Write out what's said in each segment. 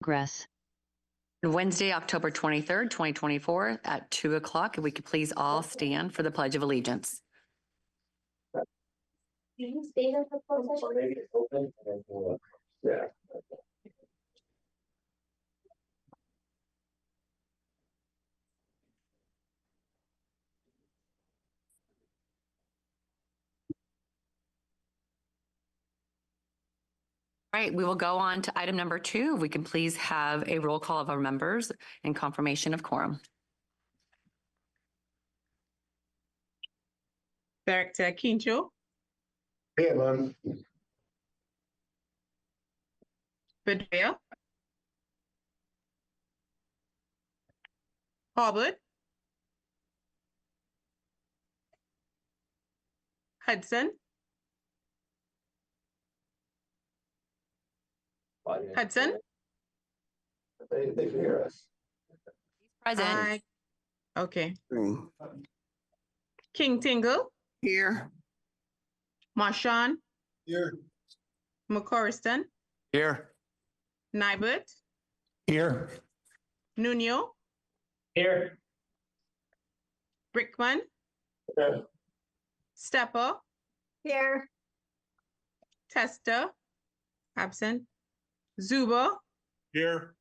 Progress. Wednesday, October 23rd, 2024 at 2 o'clock. If we could please all stand for the Pledge of Allegiance. All right, we will go on to item number 2. If we can please have a roll call of our members and confirmation of quorum. Director Kincho, Here, man. Bedrea, Harvard, Hudson, Hudson, They can hear us. Present. Aye. Okay. King Tingle, Here. Marshawn, Here. McCorriston, Here. Nybert, Here. Nuno, Here. Brickman, Here. Stepper, Here. Tester, absent, Zuba, Here.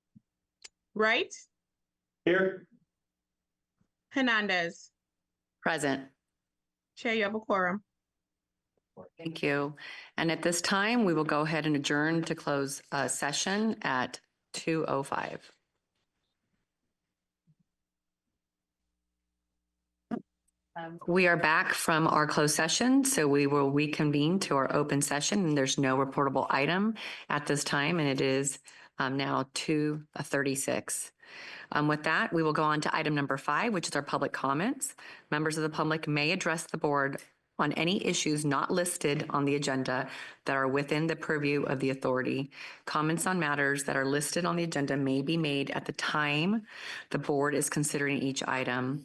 Wright, Here. Hernandez. Present. Chair, you have a quorum. Thank you. And at this time, we will go ahead and adjourn to close session at 2:05. We are back from our closed session, so we will reconvene to our open session, and there's no reportable item at this time, and it is now 2:36. With that, we will go on to item number 5, which is our public comments. Members of the public may address the board on any issues not listed on the agenda that are within the purview of the authority. Comments on matters that are listed on the agenda may be made at the time the board is considering each item.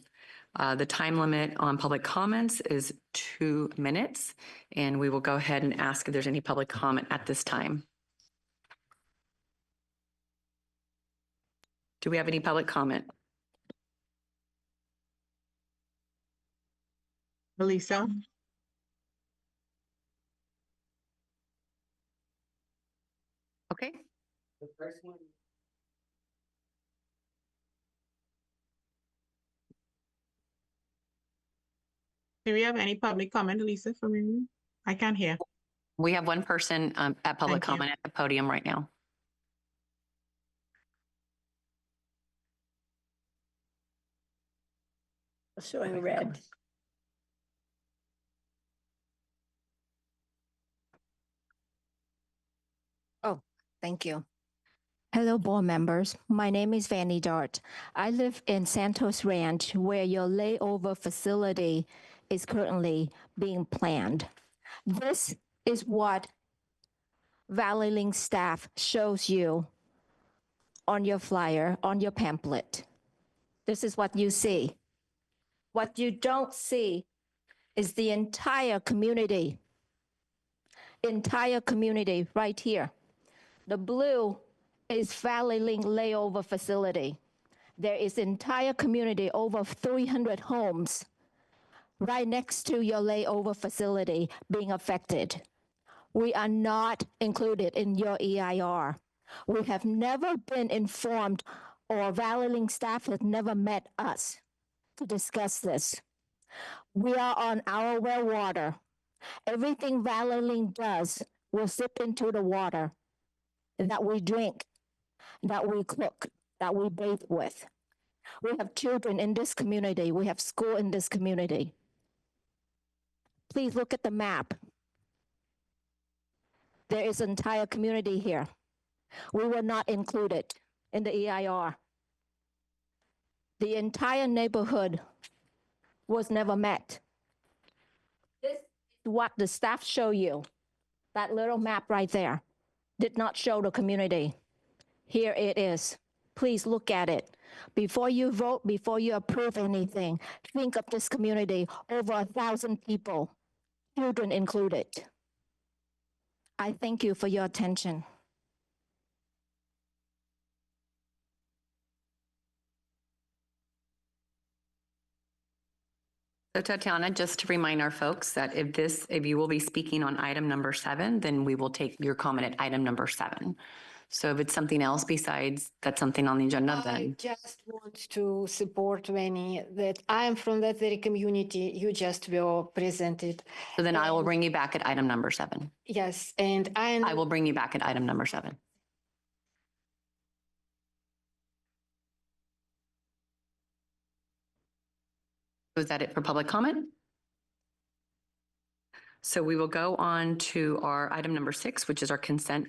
The time limit on public comments is 2 minutes, and we will go ahead and ask if there's any public comment at this time. Do we have any public comment? Melissa, Okay. The first one. do we have any public comment, Lisa, from you? I can't hear. We have one person at public Thank you. comment at the podium right now. Showing red. Oh, thank you. Hello, board members. My name is Vanny Dart. I live in Santos Ranch, where your layover facility is currently being planned. This is what Valley Link staff shows you on your flyer, on your pamphlet. This is what you see. What you don't see is the entire community right here. The blue is Valley Link layover facility. There is entire community, over 300 homes right next to your layover facility being affected. We are not included in your EIR. We have never been informed, or Valley Link staff has never met us to discuss this. We are on our well water. Everything Valley Link does will sip into the water that we drink, that we cook, that we bathe with. We have children in this community. We have school in this community. Please look at the map. There is an entire community here. We were not included in the EIR. The entire neighborhood was never met. This is what the staff show you. That little map right there did not show the community. Here it is. Please look at it. Before you vote, before you approve anything, think of this community, over 1,000 people, children included. I thank you for your attention. So Tatiana, just to remind our folks that if you will be speaking on item number 7, then we will take your comment at item number 7. So if it's something else besides that's something on the agenda, I then, just want to support Winnie that I am from that very community you just will presented. so then I will bring you back at item number 7. Yes, and I will bring you back at item number 7. Was that it for public comment? So we will go on to our item number 6, which is our consent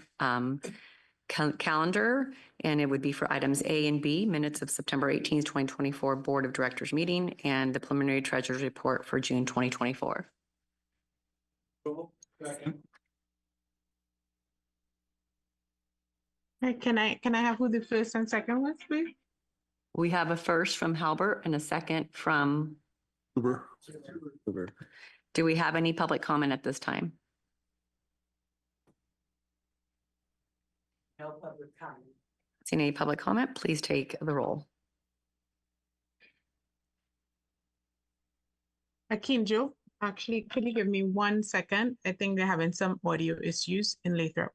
calendar. And it would be for items A and B, minutes of September 18th, 2024 Board of Directors meeting and the preliminary treasurer's report for June 2024. Second. Hey, can I have who the first and second was, please? We have a first from Halbert and a second from, Uber. do we have any public comment at this time? No public comment. Seeing any public comment, please take the roll. Akinjo, actually, could you give me 1 second? I think they're having some audio issues in Lathrop.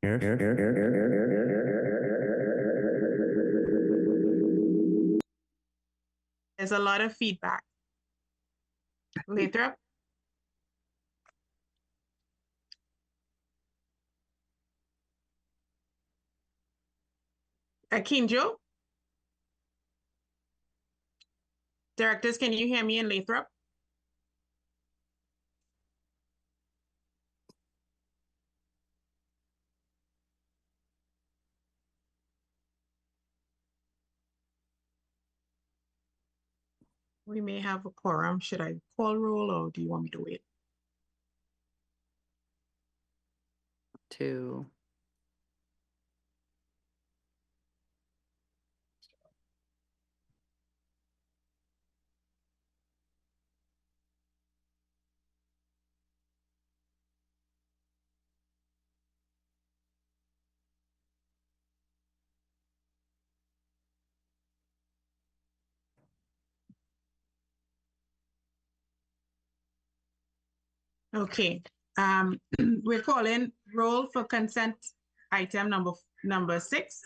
There's a lot of feedback. Lathrop? Akinjo? Directors, can you hear me in Lathrop? We may have a quorum. Should I call roll or do you want me to wait? To Okay, we're calling roll for consent item number 6.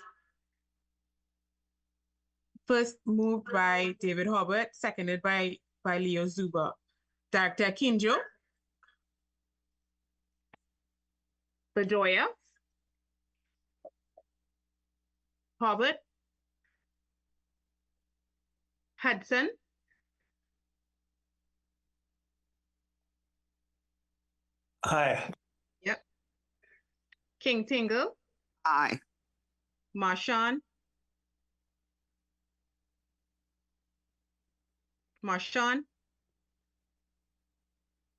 First moved by David Hobart, seconded by Leo Zuber. Director Kinjo. Bedoya. Hobart. Hudson. Aye. Yep. King Tingle. aye. Marshawn. Marshawn.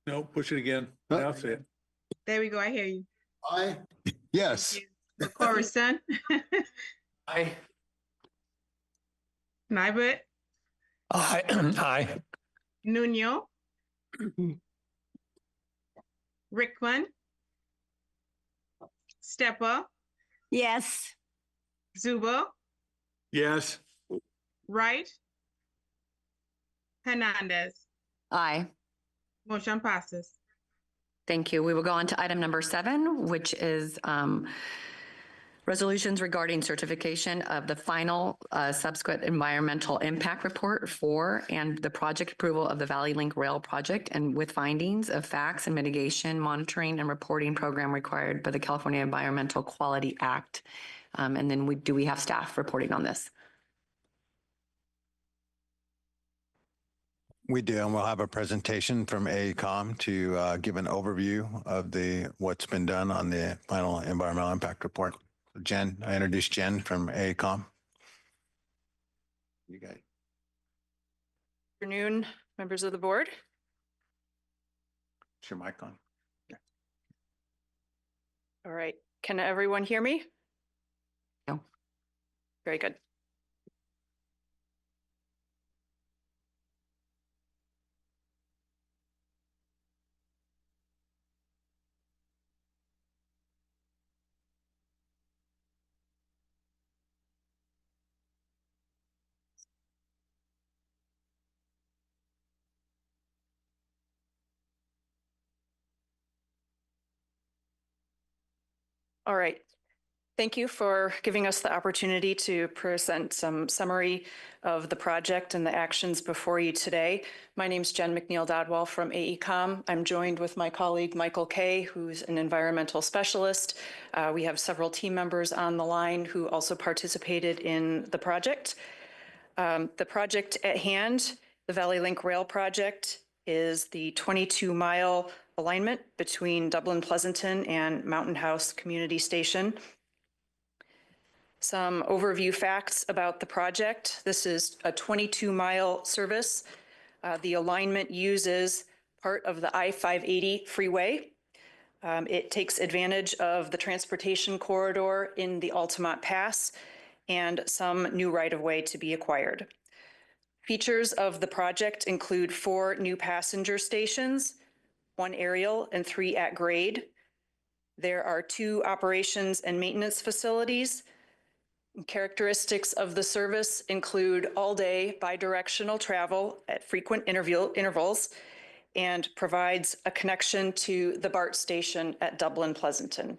No, push it again. Now say it. There we go. I hear you. Aye. Yes. Coruscant. Aye. Nibert. Aye. Aye. Nuno. Rickman. Stepper, Yes. Zuber, Yes. Wright, Hernandez. Aye. Motion passes. Thank you. We will go on to item number 7, which is resolutions regarding certification of the final subsequent environmental impact report for and the project approval of the Valley Link Rail project and with findings of facts and mitigation, monitoring and reporting program required by the California Environmental Quality Act. And then do we have staff reporting on this? We do, and we'll have a presentation from AECOM to give an overview of what's been done on the final environmental impact report. Jen, I introduced Jen from AECOM. You guys. Afternoon, members of the board. Is your mic on? All right, can everyone hear me? No. Very good. All right. Thank you for giving us the opportunity to present some summary of the project and the actions before you today. My name is Jen McNeil Dodwell from AECOM. I'm joined with my colleague Michael Kay, who's an environmental specialist. We have several team members on the line who also participated in the project. The project at hand, the Valley Link Rail project, is the 22-mile alignment between Dublin Pleasanton and Mountain House Community Station. Some overview facts about the project. This is a 22-mile service. The alignment uses part of the I-580 freeway. It takes advantage of the transportation corridor in the Altamont Pass and some new right-of-way to be acquired. Features of the project include 4 new passenger stations, 1 aerial and 3 at grade. There are 2 operations and maintenance facilities. Characteristics of the service include all-day bidirectional travel at frequent intervals and provides a connection to the BART station at Dublin Pleasanton.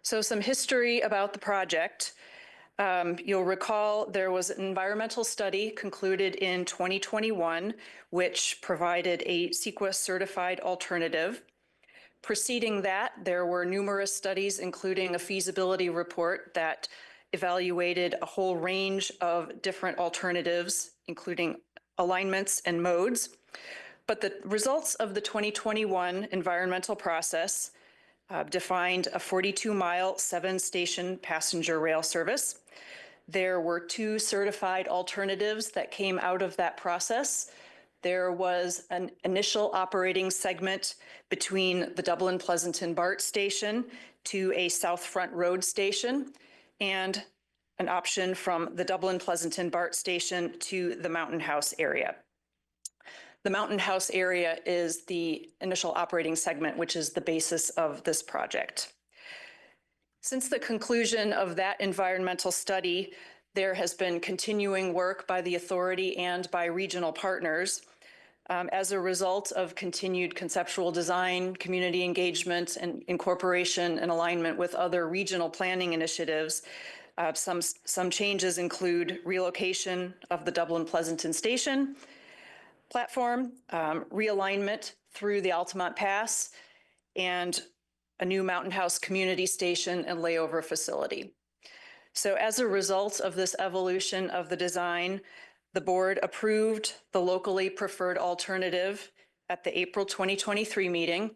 So some history about the project. You'll recall there was an environmental study concluded in 2021, which provided a CEQA certified alternative. Preceding that, there were numerous studies, including a feasibility report that evaluated a whole range of different alternatives, including alignments and modes. But the results of the 2021 environmental process defined a 42-mile, 7-station passenger rail service. There were 2 certified alternatives that came out of that process. There was an initial operating segment between the Dublin Pleasanton BART station to a South Front Road station, and an option from the Dublin Pleasanton BART station to the Mountain House area. The Mountain House area is the initial operating segment, which is the basis of this project. Since the conclusion of that environmental study, there has been continuing work by the authority and by regional partners. As a result of continued conceptual design, community engagement, and incorporation and alignment with other regional planning initiatives, some changes include relocation of the Dublin Pleasanton Station platform, realignment through the Altamont Pass, and a new Mountain House Community Station and layover facility. So as a result of this evolution of the design, the board approved the locally preferred alternative at the April 2023 meeting,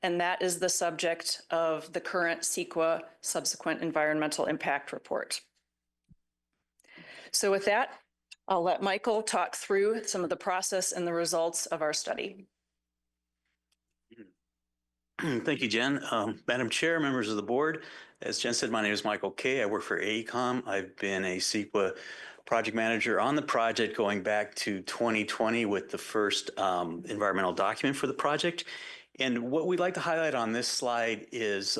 and that is the subject of the current CEQA subsequent environmental impact report. So with that, I'll let Michael talk through some of the process and the results of our study. Thank you, Jen. Madam Chair, members of the board, as Jen said, my name is Michael Kay. I work for AECOM. I've been a CEQA project manager on the project going back to 2020 with the first environmental document for the project. And what we'd like to highlight on this slide is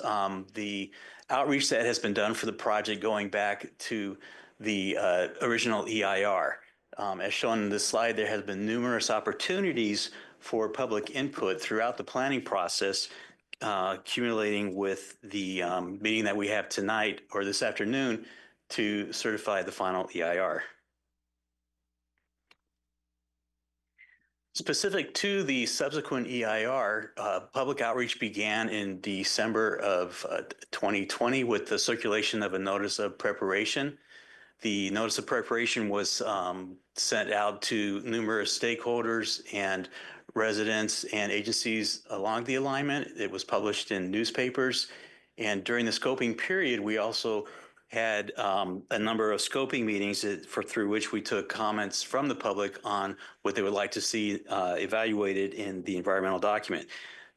the outreach that has been done for the project going back to the original EIR. As shown in this slide, there has been numerous opportunities for public input throughout the planning process, accumulating with the meeting that we have tonight or this afternoon to certify the final EIR. Specific to the subsequent EIR, public outreach began in December of 2020 with the circulation of a notice of preparation. The notice of preparation was sent out to numerous stakeholders and residents and agencies along the alignment. It was published in newspapers. And during the scoping period, we also had a number of scoping meetings through which we took comments from the public on what they would like to see evaluated in the environmental document.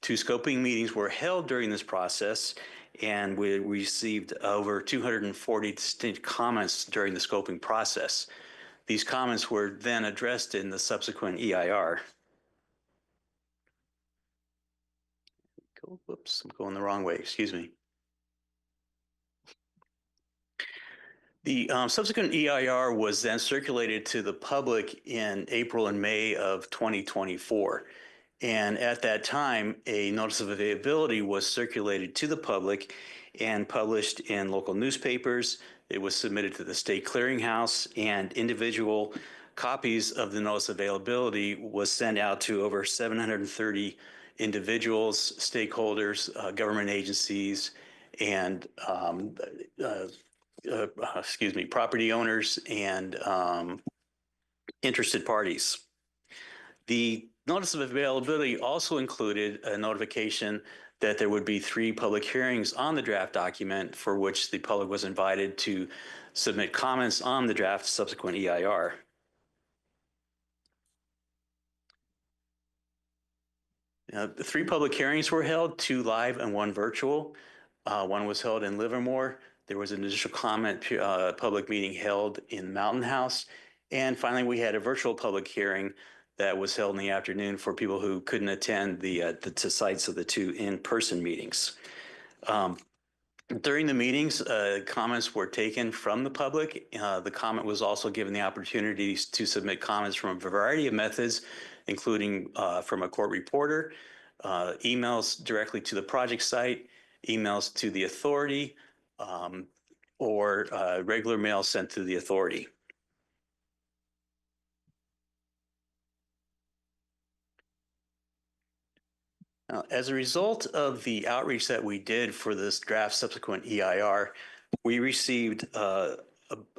2 scoping meetings were held during this process, and we received over 240 distinct comments during the scoping process. These comments were then addressed in the subsequent EIR. Whoops, I'm going the wrong way, excuse me. The subsequent EIR was then circulated to the public in April and May of 2024. And at that time, a notice of availability was circulated to the public and published in local newspapers. It was submitted to the state clearinghouse, and individual copies of the notice of availability was sent out to over 730 individuals, stakeholders, government agencies, and property owners and interested parties. The notice of availability also included a notification that there would be 3 public hearings on the draft document for which the public was invited to submit comments on the draft subsequent EIR. The 3 public hearings were held, 2 live and 1 virtual. One was held in Livermore. There was an initial comment public meeting held in Mountain House. And finally, we had a virtual public hearing that was held in the afternoon for people who couldn't attend the sites of the 2 in-person meetings. During the meetings, comments were taken from the public. The comment was also given the opportunities to submit comments from a variety of methods, including from a court reporter, emails directly to the project site, emails to the authority, or regular mail sent to the authority. Now, as a result of the outreach that we did for this draft subsequent EIR, we received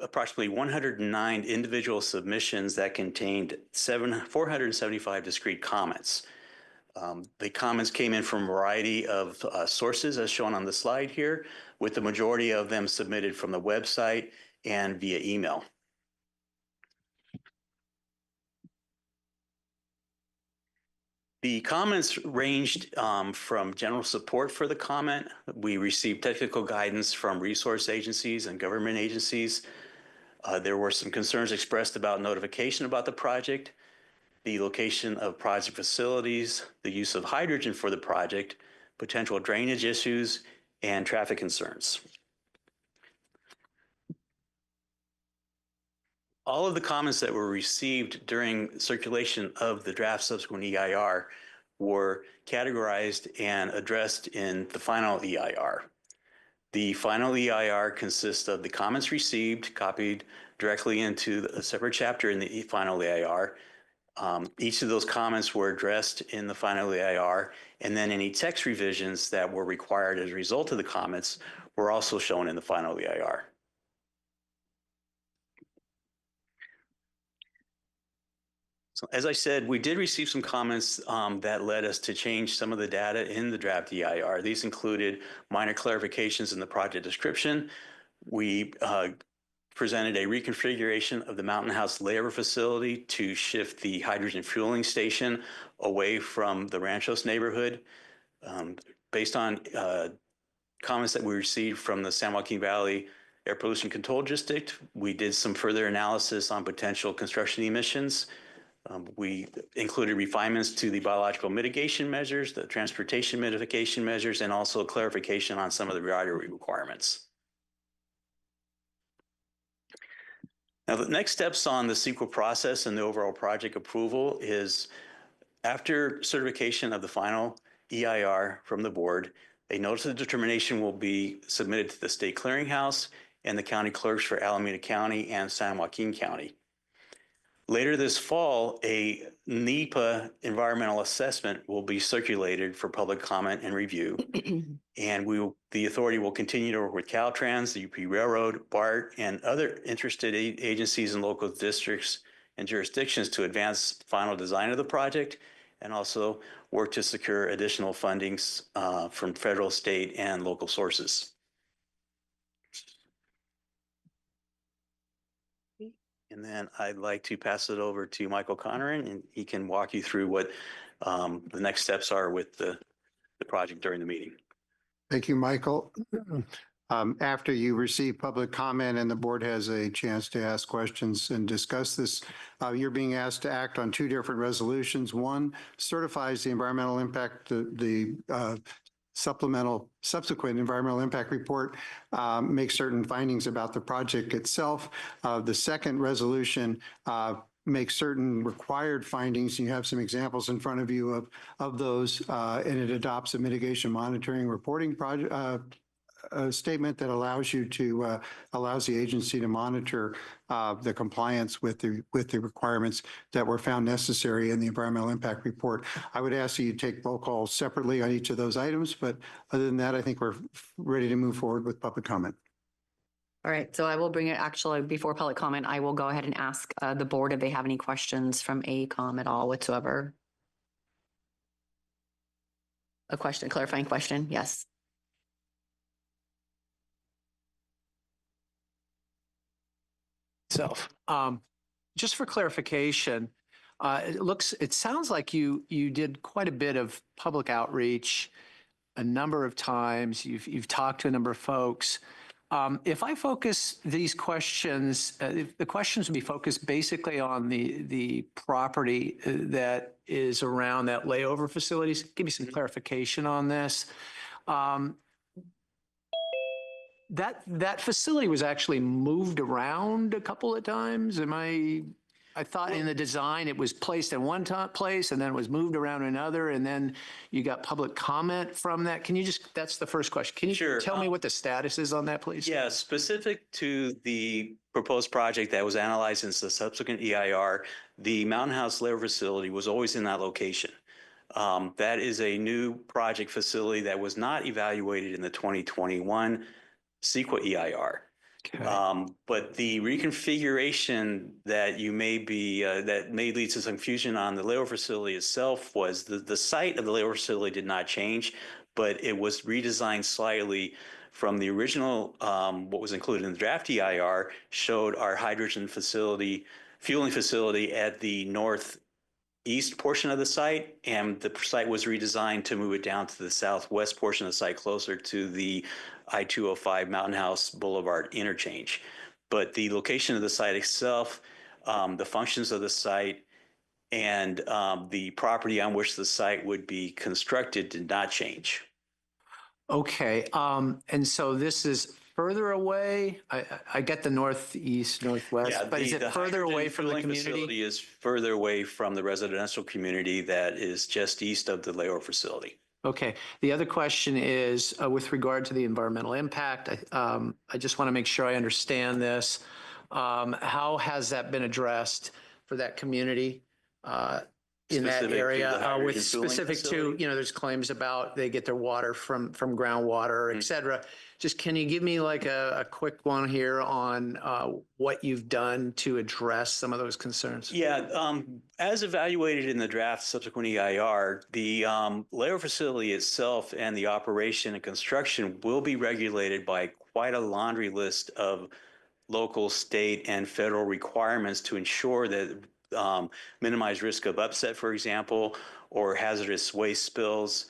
approximately 109 individual submissions that contained 475 discrete comments. The comments came in from a variety of sources as shown on the slide here, with the majority of them submitted from the website and via email. The comments ranged from general support for the comment. We received technical guidance from resource agencies and government agencies. There were some concerns expressed about notification about the project, the location of project facilities, the use of hydrogen for the project, potential drainage issues, and traffic concerns. All of the comments that were received during circulation of the draft subsequent EIR were categorized and addressed in the final EIR. The final EIR consists of the comments received, copied directly into a separate chapter in the final EIR. Each of those comments were addressed in the final EIR, and then any text revisions that were required as a result of the comments were also shown in the final EIR. So as I said, we did receive some comments that led us to change some of the data in the draft EIR. These included minor clarifications in the project description. We presented a reconfiguration of the Mountain House layover facility to shift the hydrogen fueling station away from the Ranchos neighborhood. Based on comments that we received from the San Joaquin Valley Air Pollution Control District, we did some further analysis on potential construction emissions. We included refinements to the biological mitigation measures, the transportation mitigation measures, and also clarification on some of the right-of-way requirements. Now, the next steps on the CEQA process and the overall project approval is after certification of the final EIR from the board, a notice of determination will be submitted to the state clearinghouse and the county clerks for Alameda County and San Joaquin County. Later this fall, a NEPA environmental assessment will be circulated for public comment and review. And the authority will continue to work with Caltrans, the UP Railroad, BART, and other interested agencies and local districts and jurisdictions to advance final design of the project and also work to secure additional fundings from federal, state, and local sources. And then I'd like to pass it over to Michael Conneran, and he can walk you through what the next steps are with the project during the meeting. Thank you, Michael. After you receive public comment and the board has a chance to ask questions and discuss this, you're being asked to act on two different resolutions. One certifies the environmental impact, the subsequent environmental impact report, makes certain findings about the project itself. The second resolution makes certain required findings. You have some examples in front of you of those, and it adopts a mitigation monitoring reporting project statement that allows you to allows the agency to monitor the compliance with the requirements that were found necessary in the environmental impact report. I would ask that you take roll calls separately on each of those items, but other than that, I think we're ready to move forward with public comment. All right, so I will bring it actually before public comment. I will go ahead and ask the board if they have any questions from AECOM at all whatsoever. A question, clarifying question, yes. Just for clarification, it sounds like you did quite a bit of public outreach a number of times. You've talked to a number of folks. If I focus these questions, the questions would be focused basically on the property that is around that layover facilities. Give me some clarification on this. That facility was actually moved around a couple of times. I thought in the design it was placed in one place and then it was moved around another, and then you got public comment from that. That's the first question. Can you tell me what the status is on that, please? Yeah, specific to the proposed project that was analyzed in the subsequent EIR, the Mountain House layover facility was always in that location. That is a new project facility that was not evaluated in the 2021 CEQA EIR. Okay. But the reconfiguration that that may lead to some confusion on the layover facility itself was the site of the layover facility did not change, but it was redesigned slightly from the original, what was included in the draft EIR showed our hydrogen facility, fueling facility at the northeast portion of the site, and the site was redesigned to move it down to the southwest portion of the site closer to the I-205 Mountain House Boulevard interchange. But the location of the site itself, the functions of the site, and the property on which the site would be constructed did not change. Okay, and so this is further away. I get the northeast, northwest, Yeah, but is it further away from the community? Facility is further away from the residential community that is just east of the layover facility. Okay. The other question is with regard to the environmental impact. I just want to make sure I understand this. How has that been addressed for that community in that area? With specific to, there's claims about they get their water from groundwater, et cetera. Just can you give me like a quick one here on what you've done to address some of those concerns? Yeah, as evaluated in the draft subsequent EIR, the layover facility itself and the operation and construction will be regulated by quite a laundry list of local, state, and federal requirements to ensure that minimize risk of upset, for example, or hazardous waste spills.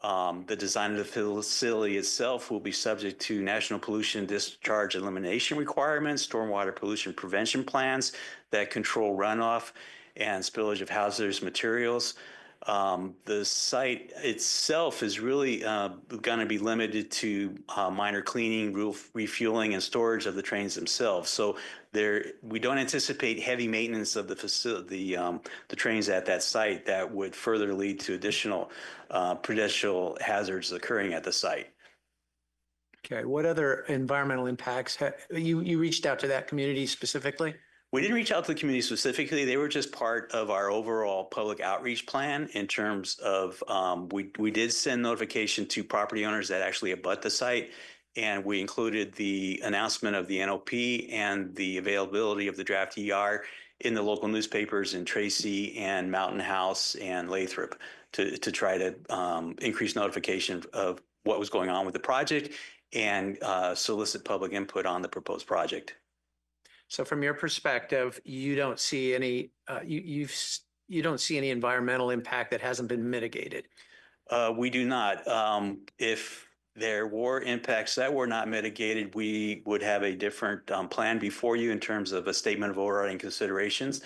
The design of the facility itself will be subject to national pollution discharge elimination requirements, stormwater pollution prevention plans that control runoff, and spillage of hazardous materials. The site itself is really going to be limited to minor cleaning, roof refueling, and storage of the trains themselves. So we don't anticipate heavy maintenance of the facility, the trains at that site that would further lead to additional potential hazards occurring at the site. Okay, what other environmental impacts? You reached out to that community specifically? We didn't reach out to the community specifically. They were just part of our overall public outreach plan in terms of, we did send notification to property owners that actually abut the site. And we included the announcement of the NOP and the availability of the draft ER in the local newspapers in Tracy and Mountain House and Lathrop to try to increase notification of what was going on with the project and solicit public input on the proposed project. So from your perspective, you don't see any, you don't see any environmental impact that hasn't been mitigated? We do not. If there were impacts that were not mitigated, we would have a different plan before you in terms of a statement of overriding considerations.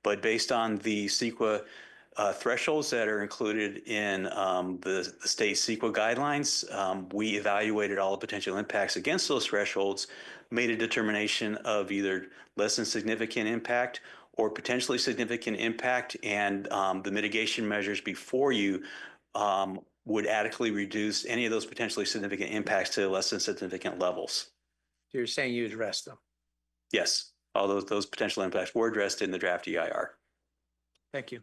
But based on the CEQA thresholds that are included in the state CEQA guidelines, we evaluated all the potential impacts against those thresholds, made a determination of either less than significant impact or potentially significant impact, and the mitigation measures before you would adequately reduce any of those potentially significant impacts to less than significant levels. So you're saying you addressed them? Yes, all those potential impacts were addressed in the draft EIR. Thank you.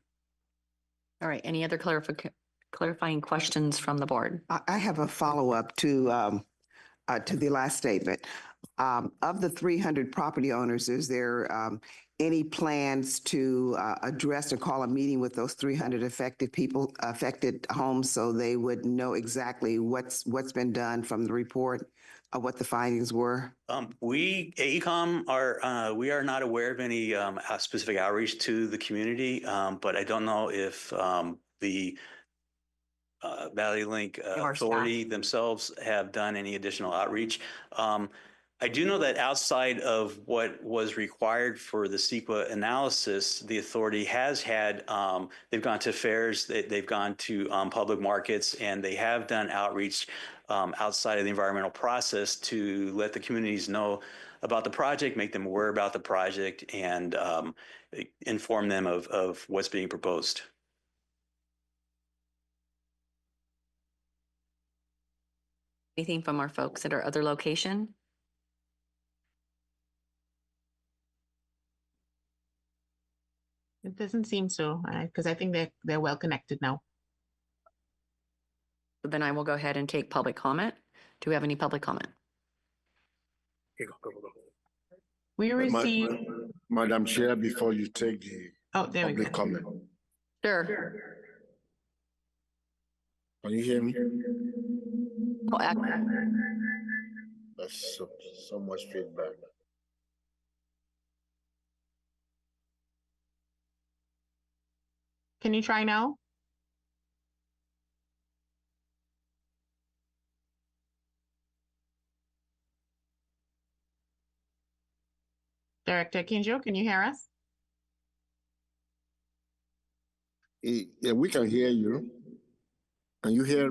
All right, any other clarifying questions from the board? I have a follow-up to the last statement. Of the 300 property owners, is there any plans to address or call a meeting with those 300 affected homes so they would know exactly what's been done from the report of what the findings were? We, AECOM, we are not aware of any specific outreach to the community, but I don't know if the Valley Link Authority themselves have done any additional outreach. I do know that outside of what was required for the CEQA analysis, the authority has had, they've gone to fairs, they've gone to public markets, and they have done outreach outside of the environmental process to let the communities know about the project, make them aware about the project, and inform them of what's being proposed. Anything from our folks at our other location? It doesn't seem so, because I think they're well connected now. So then I will go ahead and take public comment. Do we have any public comment? We received. Madam Chair, before you take the public comment. Sure. Can you hear me? Oh, That's so much feedback. Can you try now? Director Kinjo, can you hear us? Yeah, we can hear you. Can you hear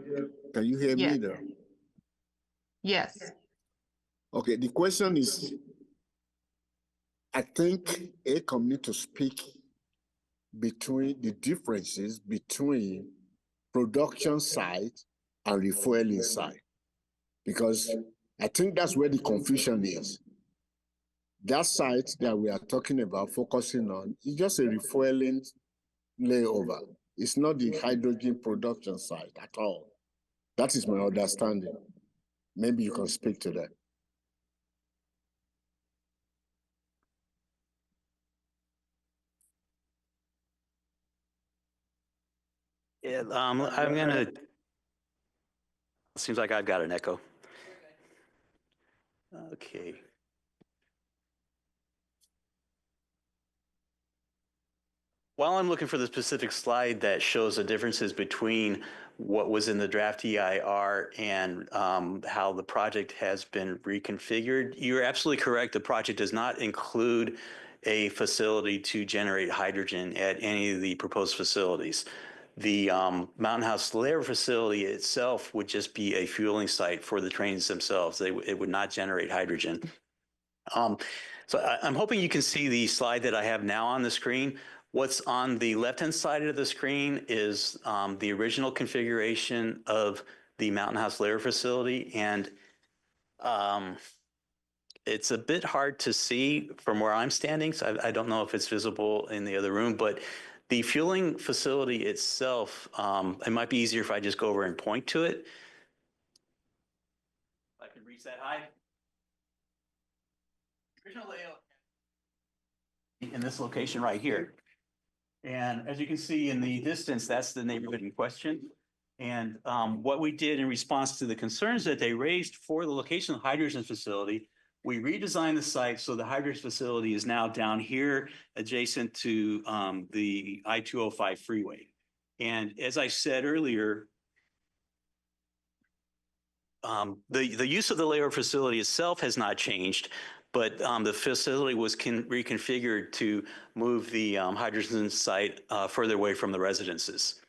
me there? Yes. Okay, the question is, I think AECOM need to speak between the differences between production site and refueling site, because I think that's where the confusion is. That site that we are talking about, focusing on, is just a refueling layover. It's not the hydrogen production site at all. That is my understanding. Maybe you can speak to that. Yeah, I'm gonna, seems like I've got an echo. Okay. While I'm looking for the specific slide that shows the differences between what was in the draft EIR and how the project has been reconfigured, you're absolutely correct. The project does not include a facility to generate hydrogen at any of the proposed facilities. The Mountain House Layer facility itself would just be a fueling site for the trains themselves. It would not generate hydrogen. So I'm hoping you can see the slide that I have now on the screen. What's on the left-hand side of the screen is the original configuration of the Mountain House Layer facility. And it's a bit hard to see from where I'm standing, so I don't know if it's visible in the other room, but the fueling facility itself, it might be easier if I just go over and point to it. If I can reach that high. Original layout in this location right here. And as you can see in the distance, that's the neighborhood in question. And what we did in response to the concerns that they raised for the location of the hydrogen facility, we redesigned the site so the hydrogen facility is now down here adjacent to the I-205 freeway. And as I said earlier, the use of the layer facility itself has not changed, but the facility was reconfigured to move the hydrogen site further away from the residences.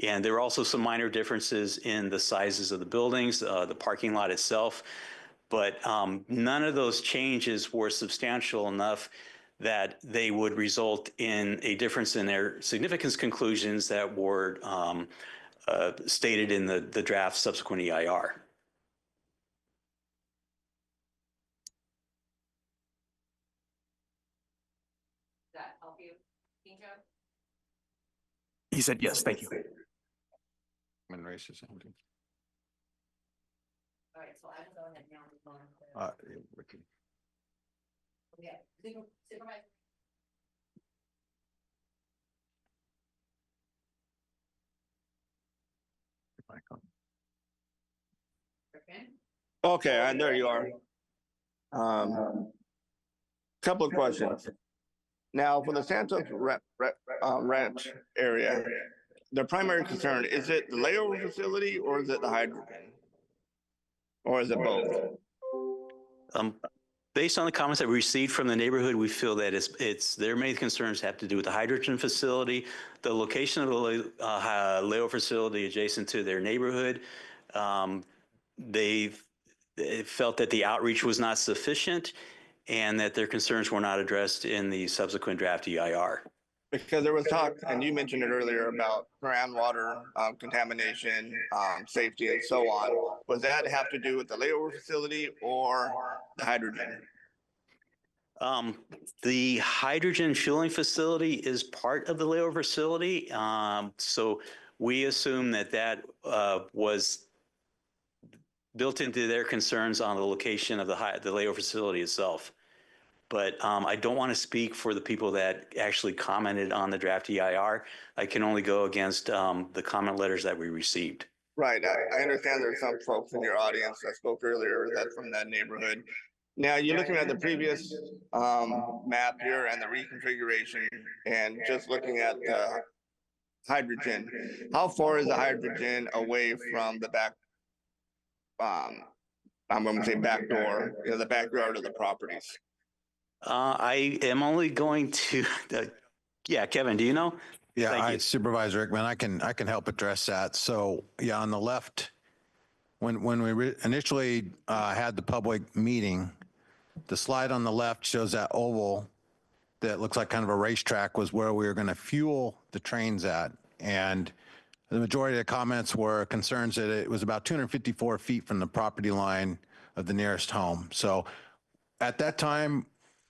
And there were also some minor differences in the sizes of the buildings, the parking lot itself, but none of those changes were substantial enough that they would result in a difference in their significance conclusions that were stated in the draft subsequent EIR. That help you, Kinjo? He said, yes, thank you. Human racism. All right, so I'm going ahead now. Ricky. Yeah, Supervisor. Okay, and there you are. Couple of questions. Now, for the Santos Ranch area, the primary concern, is it the layover facility or is it the hydrogen? Or is it both? Based on the comments that we received from the neighborhood, we feel that their main concerns have to do with the hydrogen facility, the location of the layover facility adjacent to their neighborhood. They felt that the outreach was not sufficient and that their concerns were not addressed in the subsequent draft EIR. Because there was talk, and you mentioned it earlier, about groundwater contamination, safety, and so on. Was that have to do with the layover facility or the hydrogen? The hydrogen fueling facility is part of the layover facility. So we assume that was built into their concerns on the location of the layover facility itself. But I don't want to speak for the people that actually commented on the draft EIR. I can only go against the comment letters that we received. Right. I understand there's some folks in your audience that spoke earlier that's from that neighborhood. Now, you're looking at the previous map here and the reconfiguration and just looking at hydrogen. How far is the hydrogen away from the back, I'm going to say back door, the backyard of the properties? I am only going to, yeah, Kevin, do you know? Yeah, Supervisor Rickman, I can help address that. So yeah, on the left, when we initially had the public meeting, the slide on the left shows that oval that looks like kind of a racetrack was where we were going to fuel the trains at. And the majority of the comments were concerns that it was about 254 feet from the property line of the nearest home. So at that time,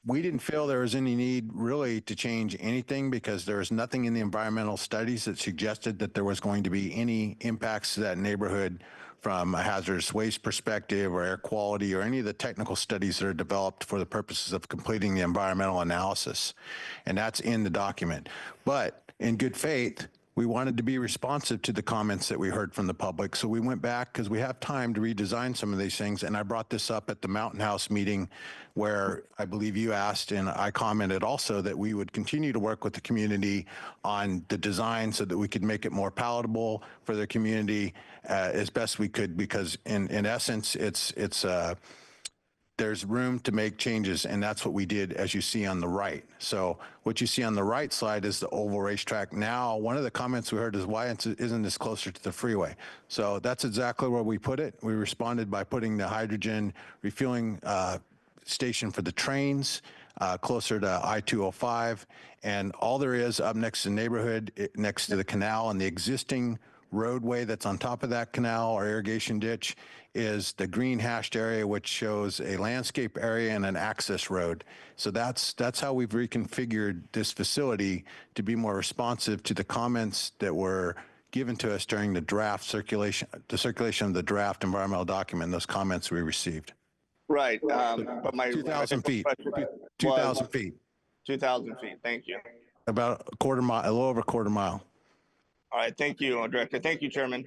we didn't feel there was any need really to change anything because there was nothing in the environmental studies that suggested that there was going to be any impacts to that neighborhood from a hazardous waste perspective or air quality or any of the technical studies that are developed for the purposes of completing the environmental analysis. And that's in the document. But in good faith, we wanted to be responsive to the comments that we heard from the public. So we went back because we have time to redesign some of these things. And I brought this up at the Mountain House meeting where I believe you asked, and I commented also that we would continue to work with the community on the design so that we could make it more palatable for the community as best we could, because in essence, it's there's room to make changes, and that's what we did, as you see on the right. So what you see on the right side is the oval racetrack. Now, one of the comments we heard is, why isn't this closer to the freeway? So that's exactly where we put it. We responded by putting the hydrogen refueling station for the trains closer to I-205. And all there is up next to the neighborhood, next to the canal and the existing roadway that's on top of that canal or irrigation ditch, is the green hashed area, which shows a landscape area and an access road. So that's how we've reconfigured this facility to be more responsive to the comments that were given to us during the circulation of the draft environmental document, those comments we received. Right, but my 2,000 feet, 2,000 feet, 2,000 feet, thank you. about a quarter mile, a little over a quarter mile. All right, thank you, Director. Thank you, Chairman.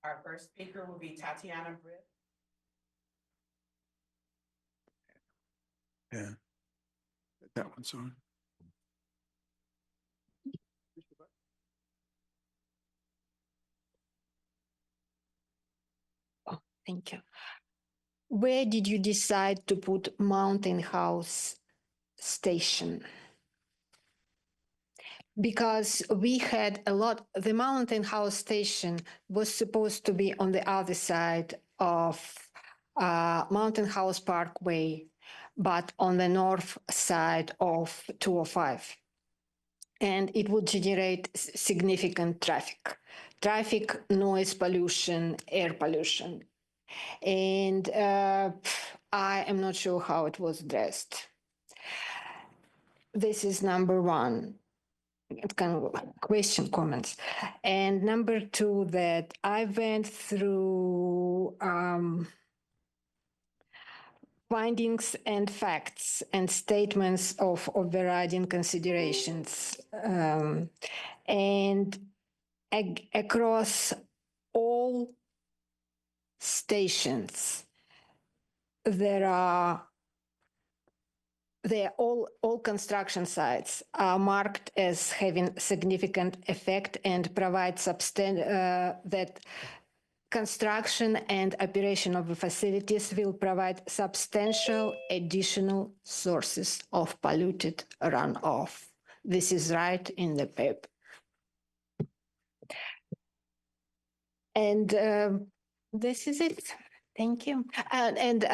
Our first speaker will be Tatiana Britt. Yeah. That one's on. Oh, thank you. Where did you decide to put Mountain House Station? Because we had a lot, the Mountain House Station was supposed to be on the other side of Mountain House Parkway, but on the north side of 205. And it would generate significant traffic, noise pollution, air pollution. And I am not sure how it was addressed. This is number one. It's kind of question, comments. And number two, that I went through findings and facts and statements of overriding considerations. And across all stations, all construction sites are marked as having significant effect and provide that construction and operation of the facilities will provide substantial additional sources of polluted runoff. This is right in the paper. And this is it. Thank you. And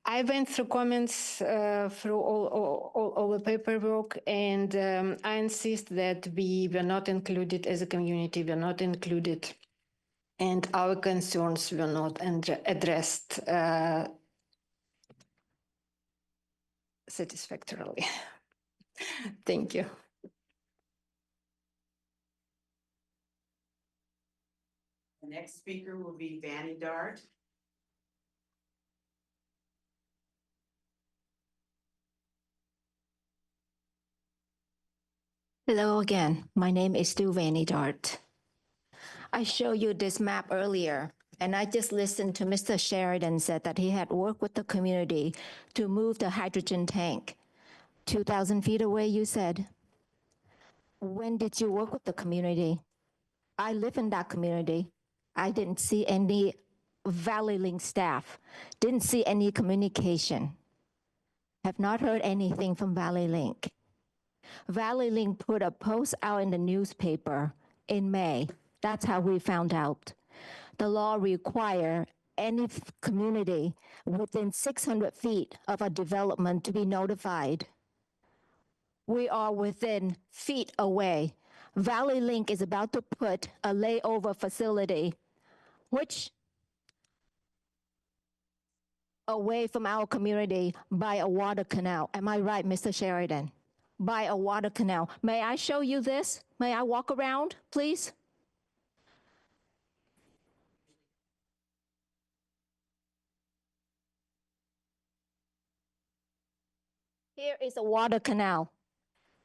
I went through comments through all the paperwork, and I insist that we were not included as a community, we're not included, and our concerns were not addressed satisfactorily. Thank you. The next speaker will be Vanny Dart. Hello again. My name is still Vanny Dart. I showed you this map earlier, and I just listened to Mr. Sheridan said that he had worked with the community to move the hydrogen tank 2,000 feet away, you said. When did you work with the community? I live in that community. I didn't see any Valley Link staff, didn't see any communication. Have not heard anything from Valley Link. Valley Link put a post out in the newspaper in May. That's how we found out. The law requires any community within 600 feet of a development to be notified. We are within feet away. Valley Link is about to put a layover facility, which away from our community by a water canal. Am I right, Mr. Sheridan? By a water canal. May I show you this? May I walk around, please? Here is a water canal.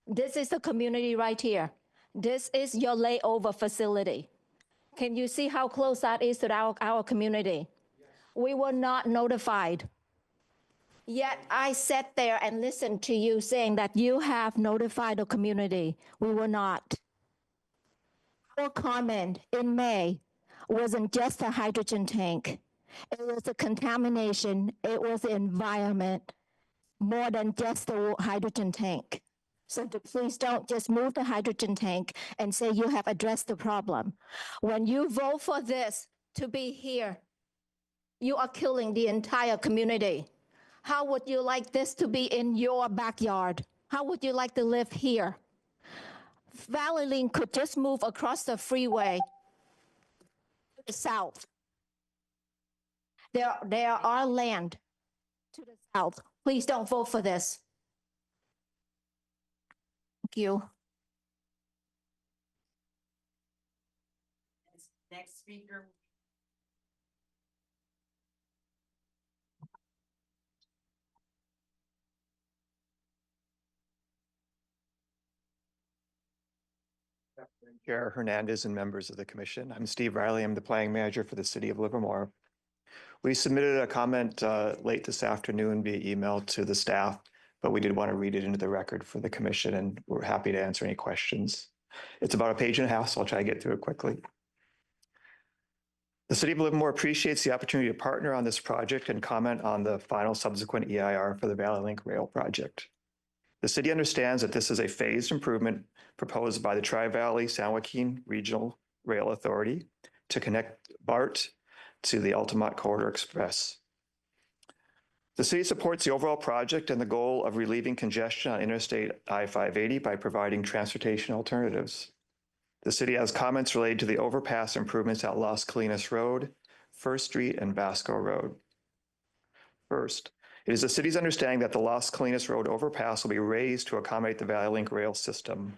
This is the community right here. This is your layover facility. Can you see how close that is to our community? We were not notified. Yet I sat there and listened to you saying that you have notified the community. We were not. Our comment in May wasn't just a hydrogen tank. It was a contamination. It was the environment, more than just the hydrogen tank. So please don't just move the hydrogen tank and say you have addressed the problem. When you vote for this to be here, you are killing the entire community. How would you like this to be in your backyard? How would you like to live here? Valley Link could just move across the freeway to the south. There are land to the south. Please don't vote for this. Thank you. Next speaker. Chair Hernandez and members of the commission. I'm Steve Riley. I'm the planning manager for the city of Livermore. We submitted a comment late this afternoon via email to the staff, but we did want to read it into the record for the commission, and we're happy to answer any questions. It's about a page and a half, so I'll try to get through it quickly. The city of Livermore appreciates the opportunity to partner on this project and comment on the final subsequent EIR for the Valley Link Rail project. The city understands that this is a phased improvement proposed by the Tri-Valley San Joaquin Regional Rail Authority to connect BART to the Altamont Corridor Express. The city supports the overall project and the goal of relieving congestion on Interstate I-580 by providing transportation alternatives. The city has comments related to the overpass improvements at Las Colinas Road, First Street, and Vasco Road. First, it is the city's understanding that the Las Colinas Road overpass will be raised to accommodate the Valley Link rail system.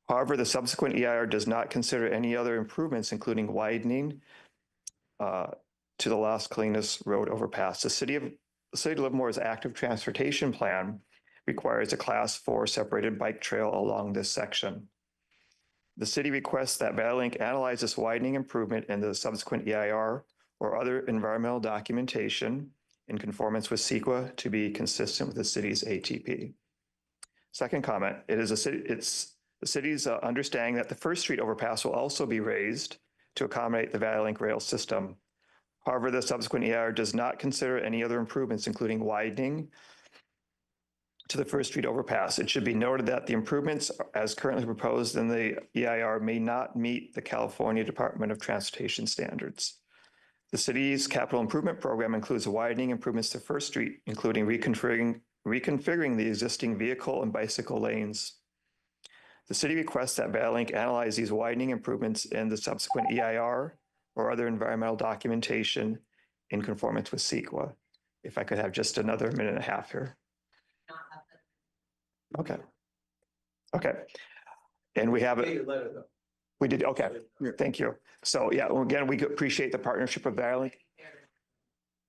However, the subsequent EIR does not consider any other improvements, including widening to the Las Colinas Road overpass. The city of Livermore's active transportation plan requires a Class 4 separated bike trail along this section. The city requests that Valley Link analyze this widening improvement in the subsequent EIR or other environmental documentation in conformance with CEQA to be consistent with the city's ATP. Second comment, it's the city's understanding that the First Street overpass will also be raised to accommodate the Valley Link rail system. However, the subsequent EIR does not consider any other improvements, including widening to the First Street overpass. It should be noted that the improvements as currently proposed in the EIR may not meet the California Department of Transportation standards. The city's capital improvement program includes widening improvements to First Street, including reconfiguring the existing vehicle and bicycle lanes. The city requests that Valley Link analyze these widening improvements in the subsequent EIR or other environmental documentation in conformance with CEQA. If I could have just another minute and a half here. Okay. Okay. And we have it. We did. Okay. Thank you. So yeah, again, we appreciate the partnership with Valley Link.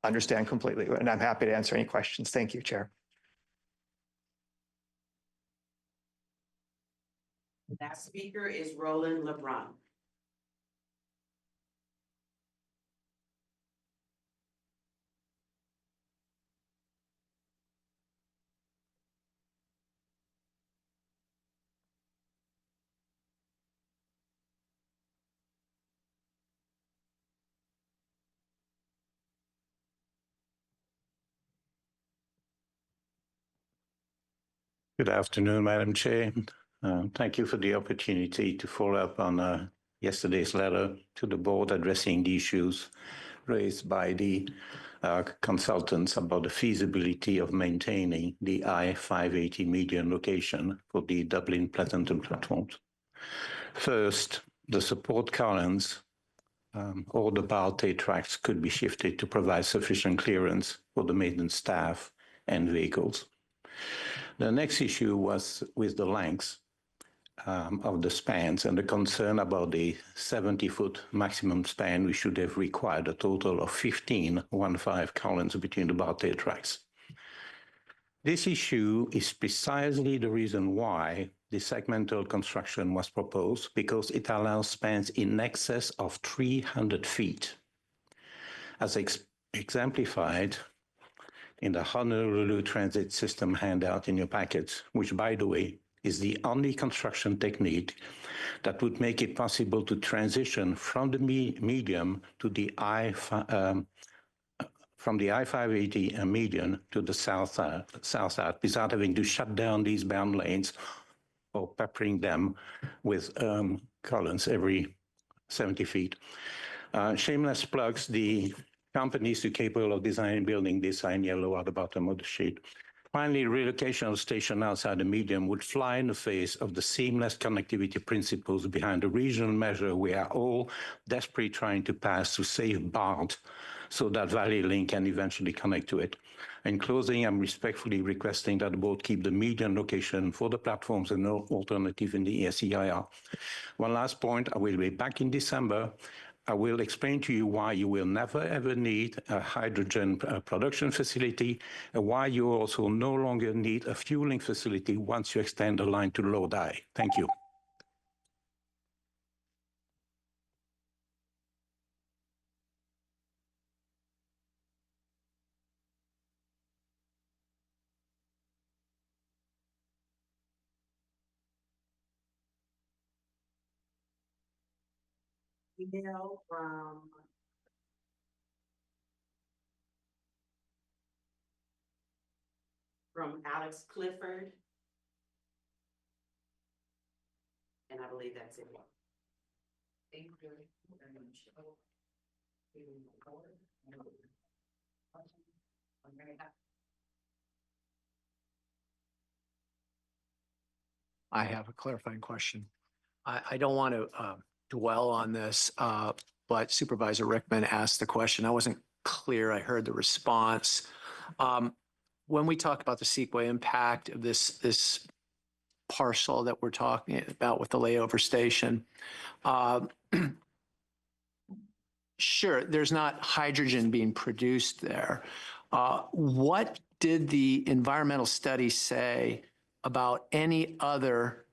Understand completely. And I'm happy to answer any questions. Thank you, Chair. That speaker is Roland LeBron. Good afternoon, Madam Chair. Thank you for the opportunity to follow up on yesterday's letter to the board addressing the issues raised by the consultants about the feasibility of maintaining the I-580 median location for the Dublin-Pleasanton platforms. First, the support columns or the BART tracks could be shifted to provide sufficient clearance for the maintenance staff and vehicles. The next issue was with the lengths of the spans and the concern about the 70-foot maximum span. We should have required a total of 15 columns between the BART tracks. This issue is precisely the reason why the segmental construction was proposed, because it allows spans in excess of 300 feet. As exemplified in the Honolulu Transit System handout in your packets, which, by the way, is the only construction technique that would make it possible to transition from the medium to the from the I-580 median to the south-south without having to shut down these bound lanes or peppering them with columns every 70 feet. Shameless plugs, the companies who are capable of designing building this are in yellow at the bottom of the sheet. Finally, relocation of the station outside the medium would fly in the face of the seamless connectivity principles behind the regional measure we are all desperately trying to pass to save BOD so that Valley Link can eventually connect to it. In closing, I'm respectfully requesting that the board keep the median location for the platforms and no alternative in the ESEIR. One last point, I will be back in December. I will explain to you why you will never ever need a hydrogen production facility and why you also no longer need a fueling facility once you extend the line to Lodi. Thank you. Email from Alex Clifford. And I believe that's it. Thank you very much. I have a clarifying question. I don't want to dwell on this, but Supervisor Rickman asked the question. I wasn't clear. I heard the response. When we talk about the CEQA impact of this parcel that we're talking about with the layover station, sure, there's not hydrogen being produced there. What did the environmental study say about any other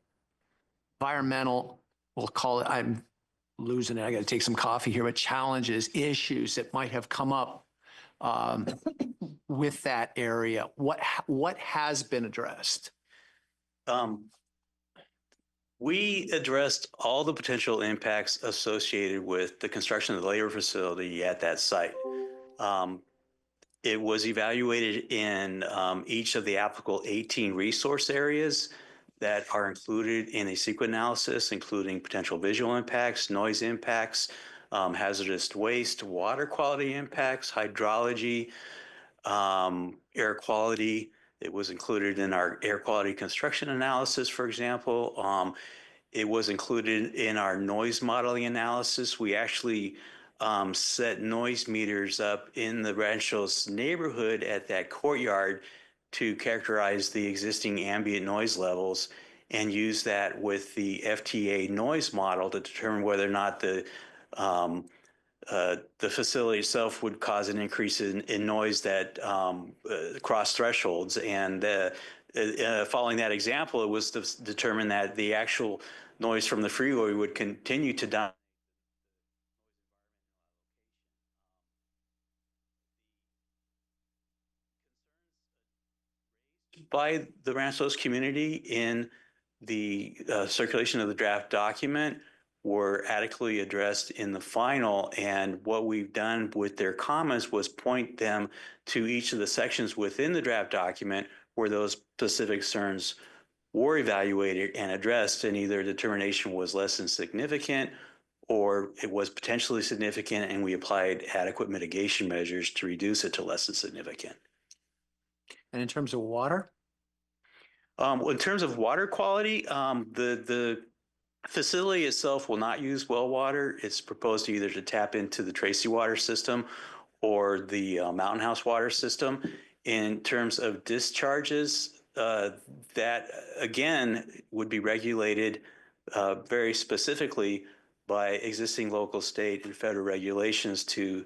environmental, we'll call it, I'm losing it, I got to take some coffee here, but challenges, issues that might have come up with that area? What has been addressed? We addressed all the potential impacts associated with the construction of the layer facility at that site. It was evaluated in each of the applicable 18 resource areas that are included in a CEQA analysis, including potential visual impacts, noise impacts, hazardous waste, water quality impacts, hydrology, air quality. It was included in our air quality construction analysis, for example. It was included in our noise modeling analysis. We actually set noise meters up in the Ranchos neighborhood at that courtyard to characterize the existing ambient noise levels and use that with the FTA noise model to determine whether or not the facility itself would cause an increase in noise that cross thresholds. And following that example, it was determined that the actual noise from the freeway would continue to dominate by the Ranchos community in the circulation of the draft document were adequately addressed in the final. And what we've done with their comments was point them to each of the sections within the draft document where those specific concerns were evaluated and addressed, and either determination was less than significant or it was potentially significant, and we applied adequate mitigation measures to reduce it to less than significant. And in terms of water? In terms of water quality, the facility itself will not use well water. It's proposed either to tap into the Tracy water system or the Mountain House water system. In terms of discharges, that again would be regulated very specifically by existing local, state, and federal regulations to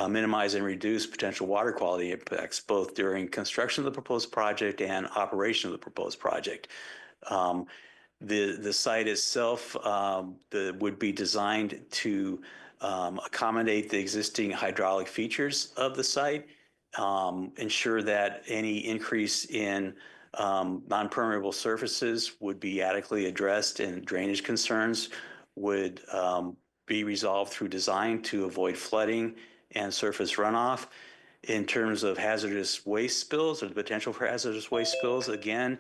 minimize and reduce potential water quality impacts, both during construction of the proposed project and operation of the proposed project. The site itself would be designed to accommodate the existing hydraulic features of the site, ensure that any increase in non-permeable surfaces would be adequately addressed, and drainage concerns would be resolved through design to avoid flooding and surface runoff. In terms of hazardous waste spills or the potential for hazardous waste spills, again,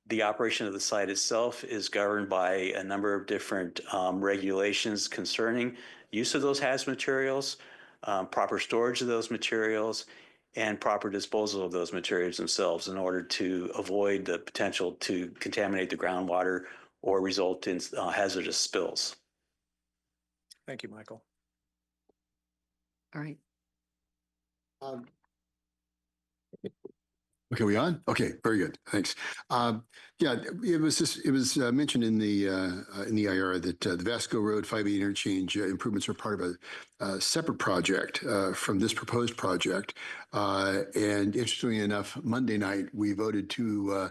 the operation of the site itself is governed by a number of different regulations concerning use of those hazardous materials, proper storage of those materials, and proper disposal of those materials themselves in order to avoid the potential to contaminate the groundwater or result in hazardous spills. Thank you, Michael. All right. Okay, we on? Okay, very good. Thanks. Yeah, it was mentioned in the IR that the Vasco Road 580 interchange improvements are part of a separate project from this proposed project. And interestingly enough, Monday night we voted to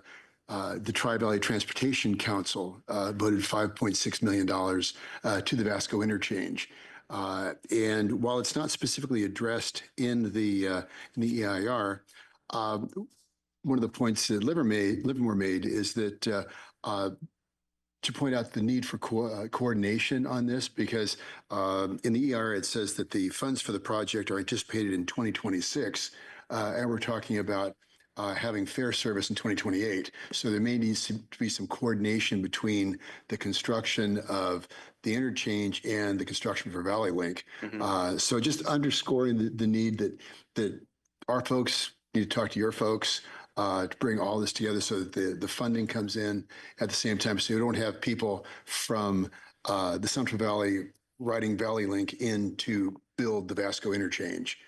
the Tri-Valley Transportation Council voted $5.6 million to the Vasco interchange. And while it's not specifically addressed in the EIR, one of the points that Livermore made is that to point out the need for coordination on this, because in the EIR it says that the funds for the project are anticipated in 2026, and we're talking about having fair service in 2028. So there may need to be some coordination between the construction of the interchange and the construction for Valley Link. So just underscoring the need that our folks need to talk to your folks to bring all this together so that the funding comes in at the same time. So you don't have people from the Central Valley writing Valley Link in to build the Vasco interchange.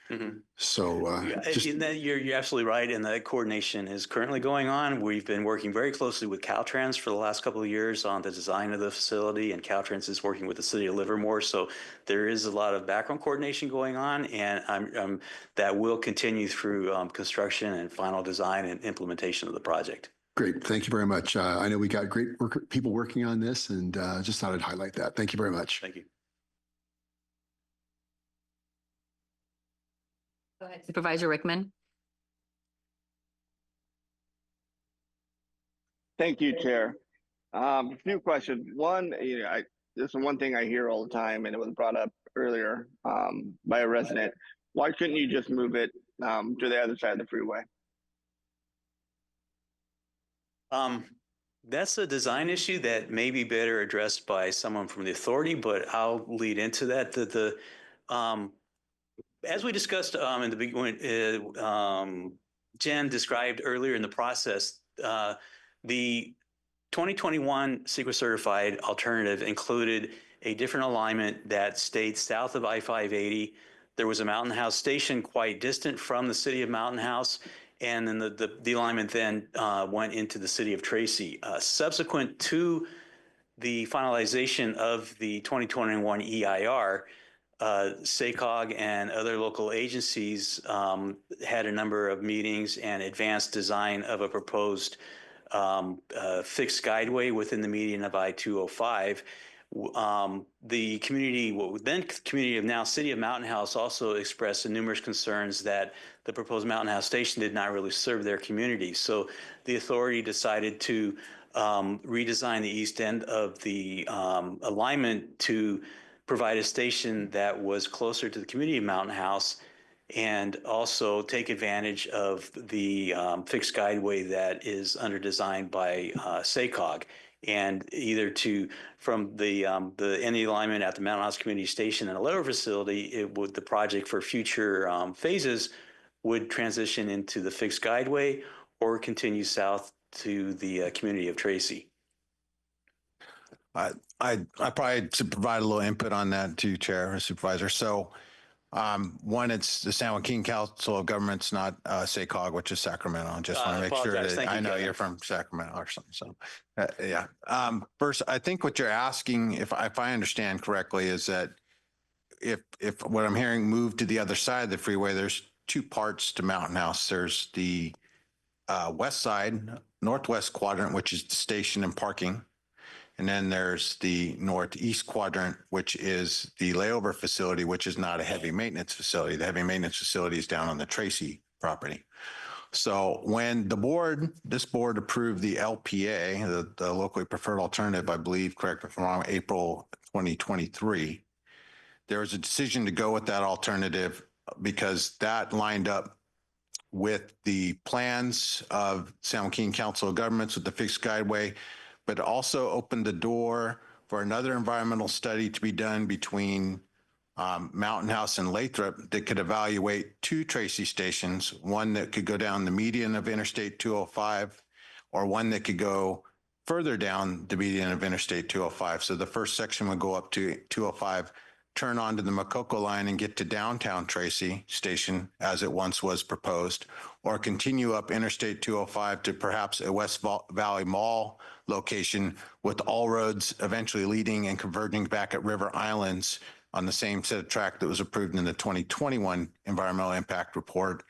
So you're absolutely right, and that coordination is currently going on. We've been working very closely with Caltrans for the last couple of years on the design of the facility, and Caltrans is working with the city of Livermore. So there is a lot of background coordination going on, and that will continue through construction and final design and implementation of the project. Great, thank you very much. I know we got great people working on this, and just thought I'd highlight that. Thank you very much. Thank you. Go ahead, Supervisor Rickman. Thank you, Chair. A few questions. One, this is one thing I hear all the time, and it was brought up earlier by a resident. Why couldn't you just move it to the other side of the freeway? That's a design issue that may be better addressed by someone from the authority, but I'll lead into that. As we discussed in the beginning, Jen described earlier in the process, the 2021 CEQA certified alternative included a different alignment that stayed south of I-580. There was a Mountain House station quite distant from the city of Mountain House, and then the alignment then went into the city of Tracy. Subsequent to the finalization of the 2021 EIR, SACOG and other local agencies had a number of meetings and advanced design of a proposed fixed guideway within the median of I-205. The community, community of now City of Mountain House, also expressed numerous concerns that the proposed Mountain House station did not really serve their community. So the authority decided to redesign the east end of the alignment to provide a station that was closer to the community of Mountain House, and also take advantage of the fixed guideway that is under design by SACOG, and either from the any alignment at the Mountain House Community Station and a lower facility, the project for future phases would transition into the fixed guideway or continue south to the community of Tracy. I probably should provide a little input on that too, Chair or Supervisor. So one, it's the San Joaquin Council of Governments, not SACOG, which is Sacramento. I just want to make sure that I know you're from Sacramento or something. So yeah. First, I think what you're asking, if I understand correctly, is that if what I'm hearing moved to the other side of the freeway, there's two parts to Mountain House. There's the west side, northwest quadrant, which is the station and parking. And then there's the northeast quadrant, which is the layover facility, which is not a heavy maintenance facility. The heavy maintenance facility is down on the Tracy property. So when this board approved the LPA, the locally preferred alternative, I believe, correct me if I'm wrong, April 2023, there was a decision to go with that alternative because that lined up with the plans of San Joaquin Council of Governments with the fixed guideway, but also opened the door for another environmental study to be done between Mountain House and Lathrop that could evaluate two Tracy stations, one that could go down the median of Interstate 205 or one that could go further down the median of Interstate 205. So the first section would go up to 205, turn onto the Makoko line and get to downtown Tracy Station as it once was proposed, or continue up Interstate 205 to perhaps a West Valley Mall location with all roads eventually leading and converging back at River Islands on the same set of track that was approved in the 2021 environmental impact report.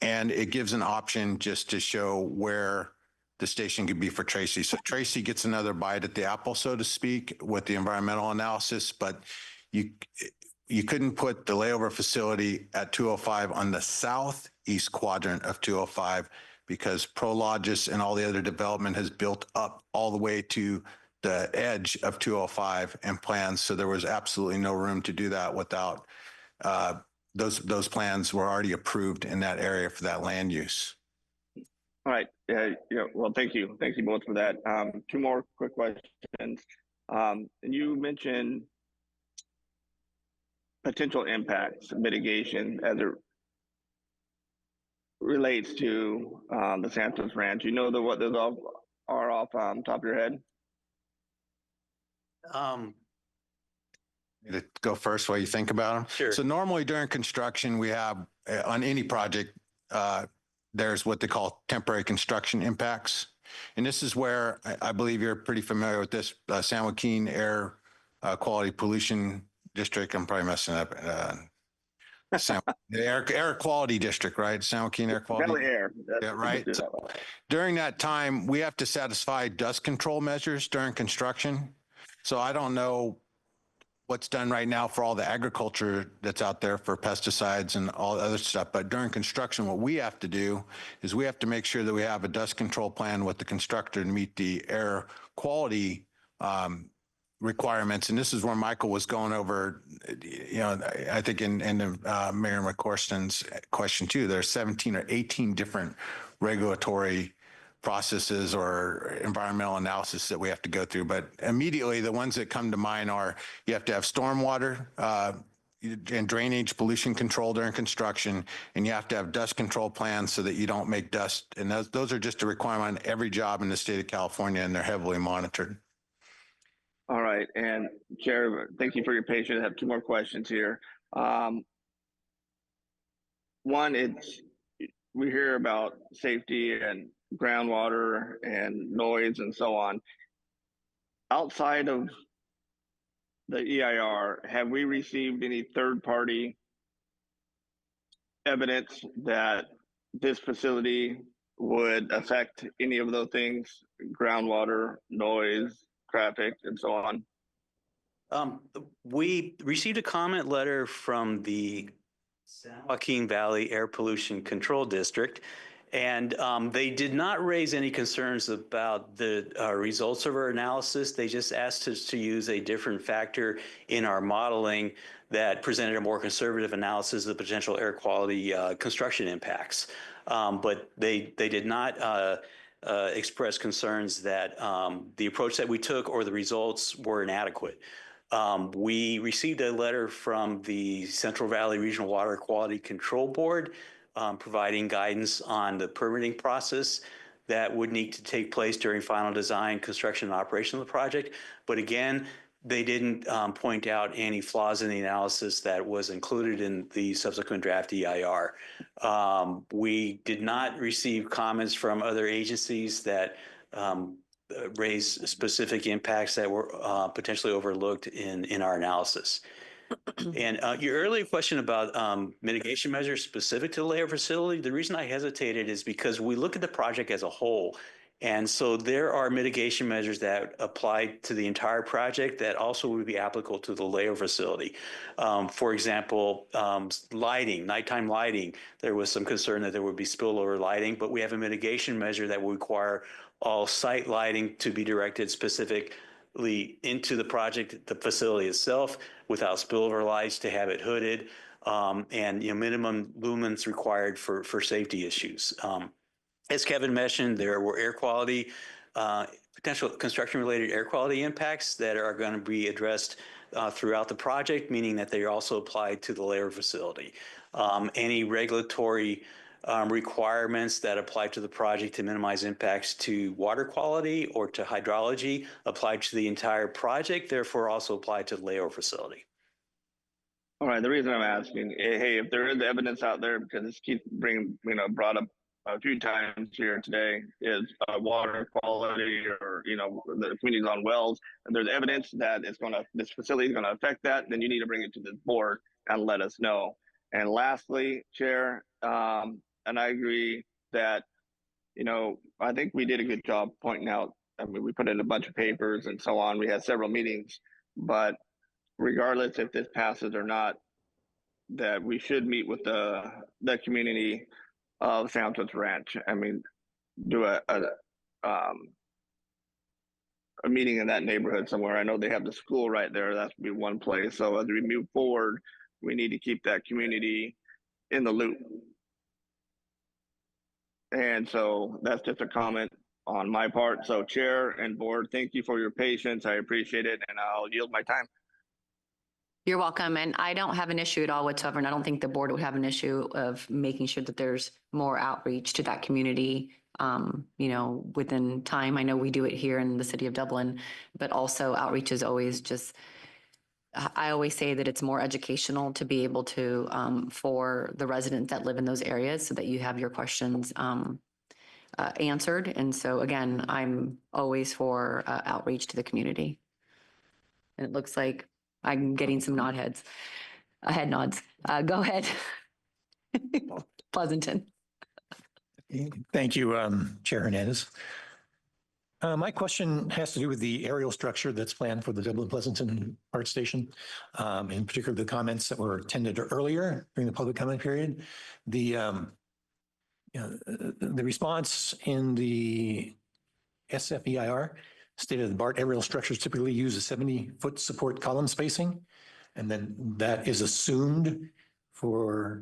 And it gives an option just to show where the station could be for Tracy. So Tracy gets another bite at the apple, so to speak, with the environmental analysis, but you couldn't put the layover facility at 205 on the southeast quadrant of 205 because Prologis and all the other development has built up all the way to the edge of 205 and plans. So there was absolutely no room to do that without those plans were already approved in that area for that land use. All right. Yeah. Well, thank you. Thank you both for that. Two more quick questions. And you mentioned potential impacts, mitigation as it relates to the Santos Ranch. You know what those are off top of your head? To go first while you think about them? Sure. So normally during construction, we have on any project, there's what they call temporary construction impacts. And this is where I believe you're pretty familiar with this, San Joaquin Air Quality Pollution District. I'm probably messing up. The air quality district, right? San Joaquin Air Quality. Valley Air. Yeah, right. So during that time, we have to satisfy dust control measures during construction. So I don't know what's done right now for all the agriculture that's out there for pesticides and all the other stuff. But during construction, what we have to do is we have to make sure that we have a dust control plan with the constructor to meet the air quality requirements. And this is where Michael was going over, I think in Mayor McCorson's question too, there's 17 or 18 different regulatory processes or environmental analysis that we have to go through. But immediately the ones that come to mind are you have to have stormwater and drainage pollution control during construction, and you have to have dust control plans so that you don't make dust. And those are just a requirement on every job in the state of California, and they're heavily monitored. All right. And Chair, thank you for your patience. I have two more questions here. One, we hear about safety and groundwater and noise and so on. Outside of the EIR, have we received any third-party evidence that this facility would affect any of those things, groundwater, noise, traffic, and so on? We received a comment letter from the San Joaquin Valley Air Pollution Control District, and they did not raise any concerns about the results of our analysis. They just asked us to use a different factor in our modeling that presented a more conservative analysis of the potential air quality construction impacts. But they did not express concerns that the approach that we took or the results were inadequate. We received a letter from the Central Valley Regional Water Quality Control Board providing guidance on the permitting process that would need to take place during final design, construction, and operation of the project. But again, they didn't point out any flaws in the analysis that was included in the subsequent draft EIR. We did not receive comments from other agencies that raised specific impacts that were potentially overlooked in our analysis. And your earlier question about mitigation measures specific to the layover facility, the reason I hesitated is because we look at the project as a whole. And so there are mitigation measures that apply to the entire project that also would be applicable to the layover facility. For example, lighting, nighttime lighting. There was some concern that there would be spillover lighting, but we have a mitigation measure that would require all site lighting to be directed specifically into the project, the facility itself, without spillover lights, to have it hooded, and minimum lumens required for safety issues. As Kevin mentioned, there were air quality, potential construction-related air quality impacts that are going to be addressed throughout the project, meaning that they are also applied to the layer facility. Any regulatory requirements that apply to the project to minimize impacts to water quality or to hydrology apply to the entire project, therefore also apply to the layover facility. All right. The reason I'm asking, hey, if there is evidence out there, because this keeps brought up a few times here today, is water quality or the communities on wells, and there's evidence that this facility is gonna affect that, then you need to bring it to the board and let us know. And lastly, Chair, and I agree that I think we did a good job pointing out. I mean, we put in a bunch of papers and so on. We had several meetings, but regardless if this passes or not, that we should meet with the community of Santos Ranch. I mean, do a meeting in that neighborhood somewhere. I know they have the school right there. That's be one place. So as we move forward, we need to keep that community in the loop. And so that's just a comment on my part. So Chair and board, thank you for your patience. I appreciate it, and I'll yield my time. You're welcome. And I don't have an issue at all whatsoever. And I don't think the board would have an issue of making sure that there's more outreach to that community, within time. I know we do it here in the city of Dublin, but also outreach is always I always say that it's more educational to be able to, for the residents that live in those areas, so that you have your questions answered. And so again, I'm always for outreach to the community. And it looks like I'm getting some head nods. Go ahead. Pleasanton. Thank you, Chair Hernandez. My question has to do with the aerial structure that's planned for the Dublin Pleasanton Art Station, in particular the comments that were attended earlier during the public comment period. The response in the SFEIR stated that BART aerial structures typically use a 70-foot support column spacing, and then that is assumed for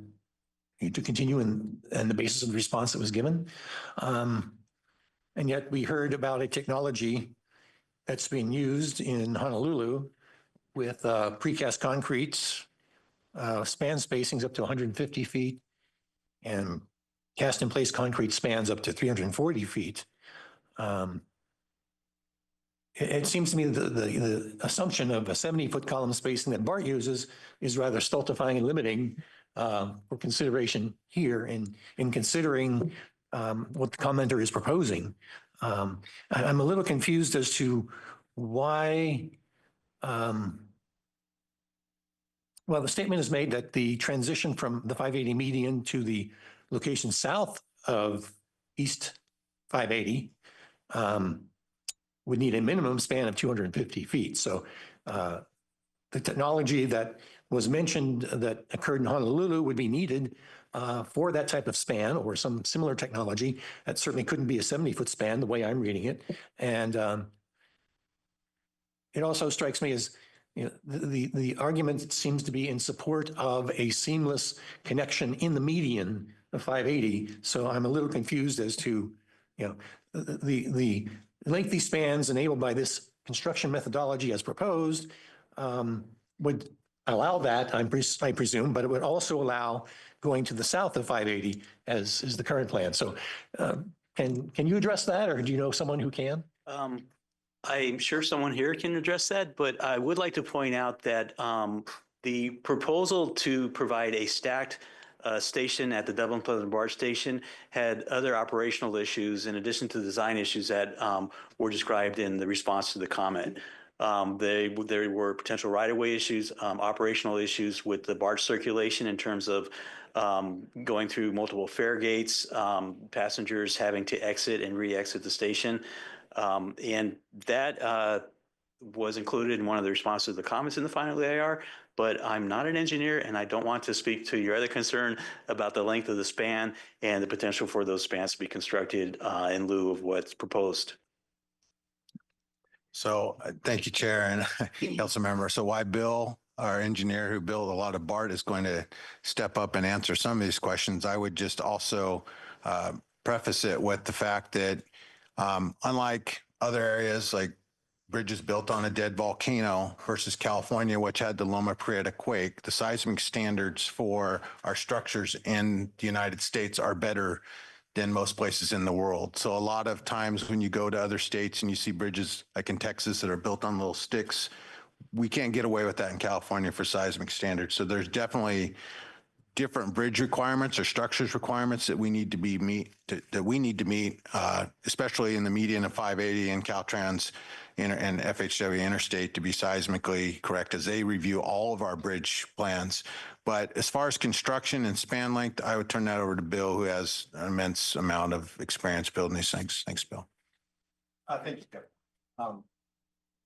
you to continue in the basis of the response that was given. And yet we heard about a technology that's being used in Honolulu with precast concretes, span spacings up to 150 feet, and cast in place concrete spans up to 340 feet. It seems to me that the assumption of a 70-foot column spacing that BART uses is rather stultifying and limiting for consideration here in considering what the commenter is proposing. I'm a little confused as to why, well, the statement is made that the transition from the 580 median to the location south of East 580 would need a minimum span of 250 feet. So the technology that was mentioned that occurred in Honolulu would be needed for that type of span or some similar technology. That certainly couldn't be a 70-foot span the way I'm reading it. And it also strikes me as the argument seems to be in support of a seamless connection in the median of 580. So I'm a little confused as to the lengthy spans enabled by this construction methodology as proposed would allow that, I presume, but it would also allow going to the south of 580 as is the current plan. So can you address that, or do you know someone who can? I'm sure someone here can address that, but I would like to point out that the proposal to provide a stacked station at the Dublin Pleasant BART station had other operational issues in addition to design issues that were described in the response to the comment. There were potential right-of-way issues, operational issues with the BART circulation in terms of going through multiple fare gates, passengers having to exit and re-exit the station. And that was included in one of the responses to the comments in the final EIR, but I'm not an engineer and I don't want to speak to your other concern about the length of the span and the potential for those spans to be constructed in lieu of what's proposed. So thank you, Chair and Council Member. So why Bill, our engineer who built a lot of BART, is going to step up and answer some of these questions, I would just also preface it with the fact that unlike other areas like bridges built on a dead volcano versus California, which had the Loma Prieta quake, the seismic standards for our structures in the United States are better than most places in the world. So a lot of times when you go to other states and you see bridges like in Texas that are built on little sticks, we can't get away with that in California for seismic standards. So there's definitely different bridge requirements or structures requirements that we need to meet, especially in the median of 580 and Caltrans and FHW Interstate to be seismically correct as they review all of our bridge plans. But as far as construction and span length, I would turn that over to Bill, who has an immense amount of experience building these things. Thanks, Bill. Thank you, Kevin.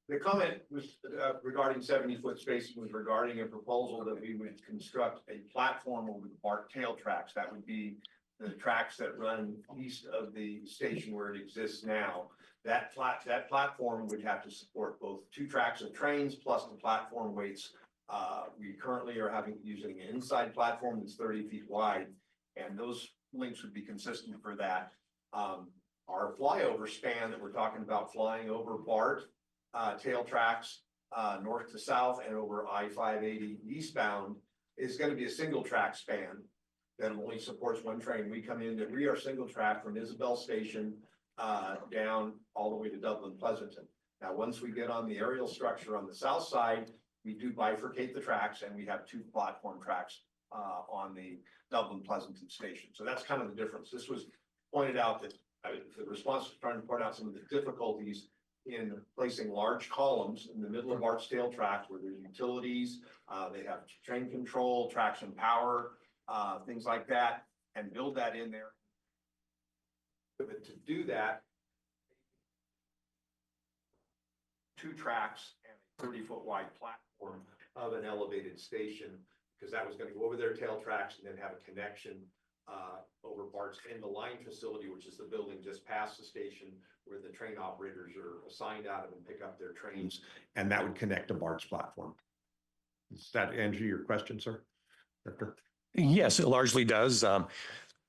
The comment was regarding 70-foot spacing was regarding a proposal that we would construct a platform over the BART tail tracks. That would be the tracks that run east of the station where it exists now. That platform would have to support both 2 tracks of trains plus the platform weights. We currently are using an inside platform that's 30 feet wide, and those links would be consistent for that. Our flyover span that we're talking about flying over BART tail tracks north to south and over I-580 eastbound is going to be a single track span that only supports 1 train. We come in to our single track from Isabel Station down all the way to Dublin Pleasanton. Now, once we get on the aerial structure on the south side, we do bifurcate the tracks and we have 2 platform tracks on the Dublin Pleasanton station. So that's kind of the difference. This was pointed out that the response was trying to point out some of the difficulties in placing large columns in the middle of BART's tail tracks where there's utilities, they have train control, traction power, things like that, and build that in there. But to do that, 2 tracks and a 30-foot wide platform of an elevated station, because that was going to go over their tail tracks and then have a connection over BART's end-of-line facility, which is the building just past the station where the train operators are assigned out of and pick up their trains, and that would connect to BART's platform. Does that answer your question, sir? Director? Yes, it largely does. The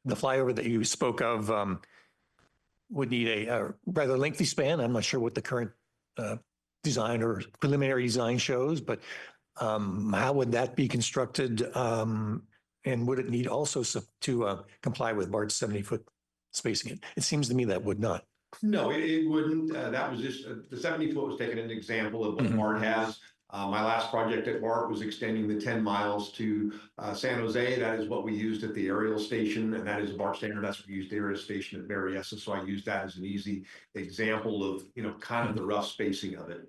flyover that you spoke of would need a rather lengthy span. I'm not sure what the current design or preliminary design shows, but how would that be constructed? And would it need also to comply with BART's 70-foot spacing? It seems to me that would not. No, it wouldn't. That was just, the 70-foot was taken an example of what BART has. My last project at BART was extending the 10 miles to San Jose. That is what we used at the aerial station, and that is a BART standard. That's what we used the aerial station at Berryessa. So I used that as an easy example of, kind of the rough spacing of it.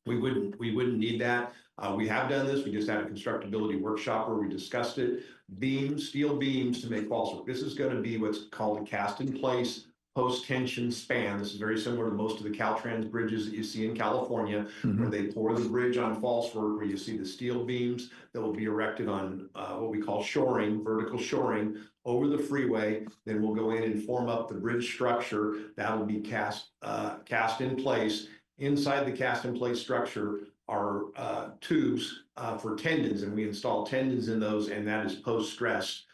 We wouldn't need that. We have done this. We just had a constructability workshop where we discussed it. Beams, steel beams to make false work. This is going to be what's called a cast in place post-tension span. This is very similar to most of the Caltrans bridges that you see in California, where they pour the bridge on false work, where you see the steel beams that will be erected on what we call shoring, vertical shoring over the freeway. Then we'll go in and form up the bridge structure. That will be cast in place. Inside the cast in place structure are tubes for tendons, and we install tendons in those, and that is post-stress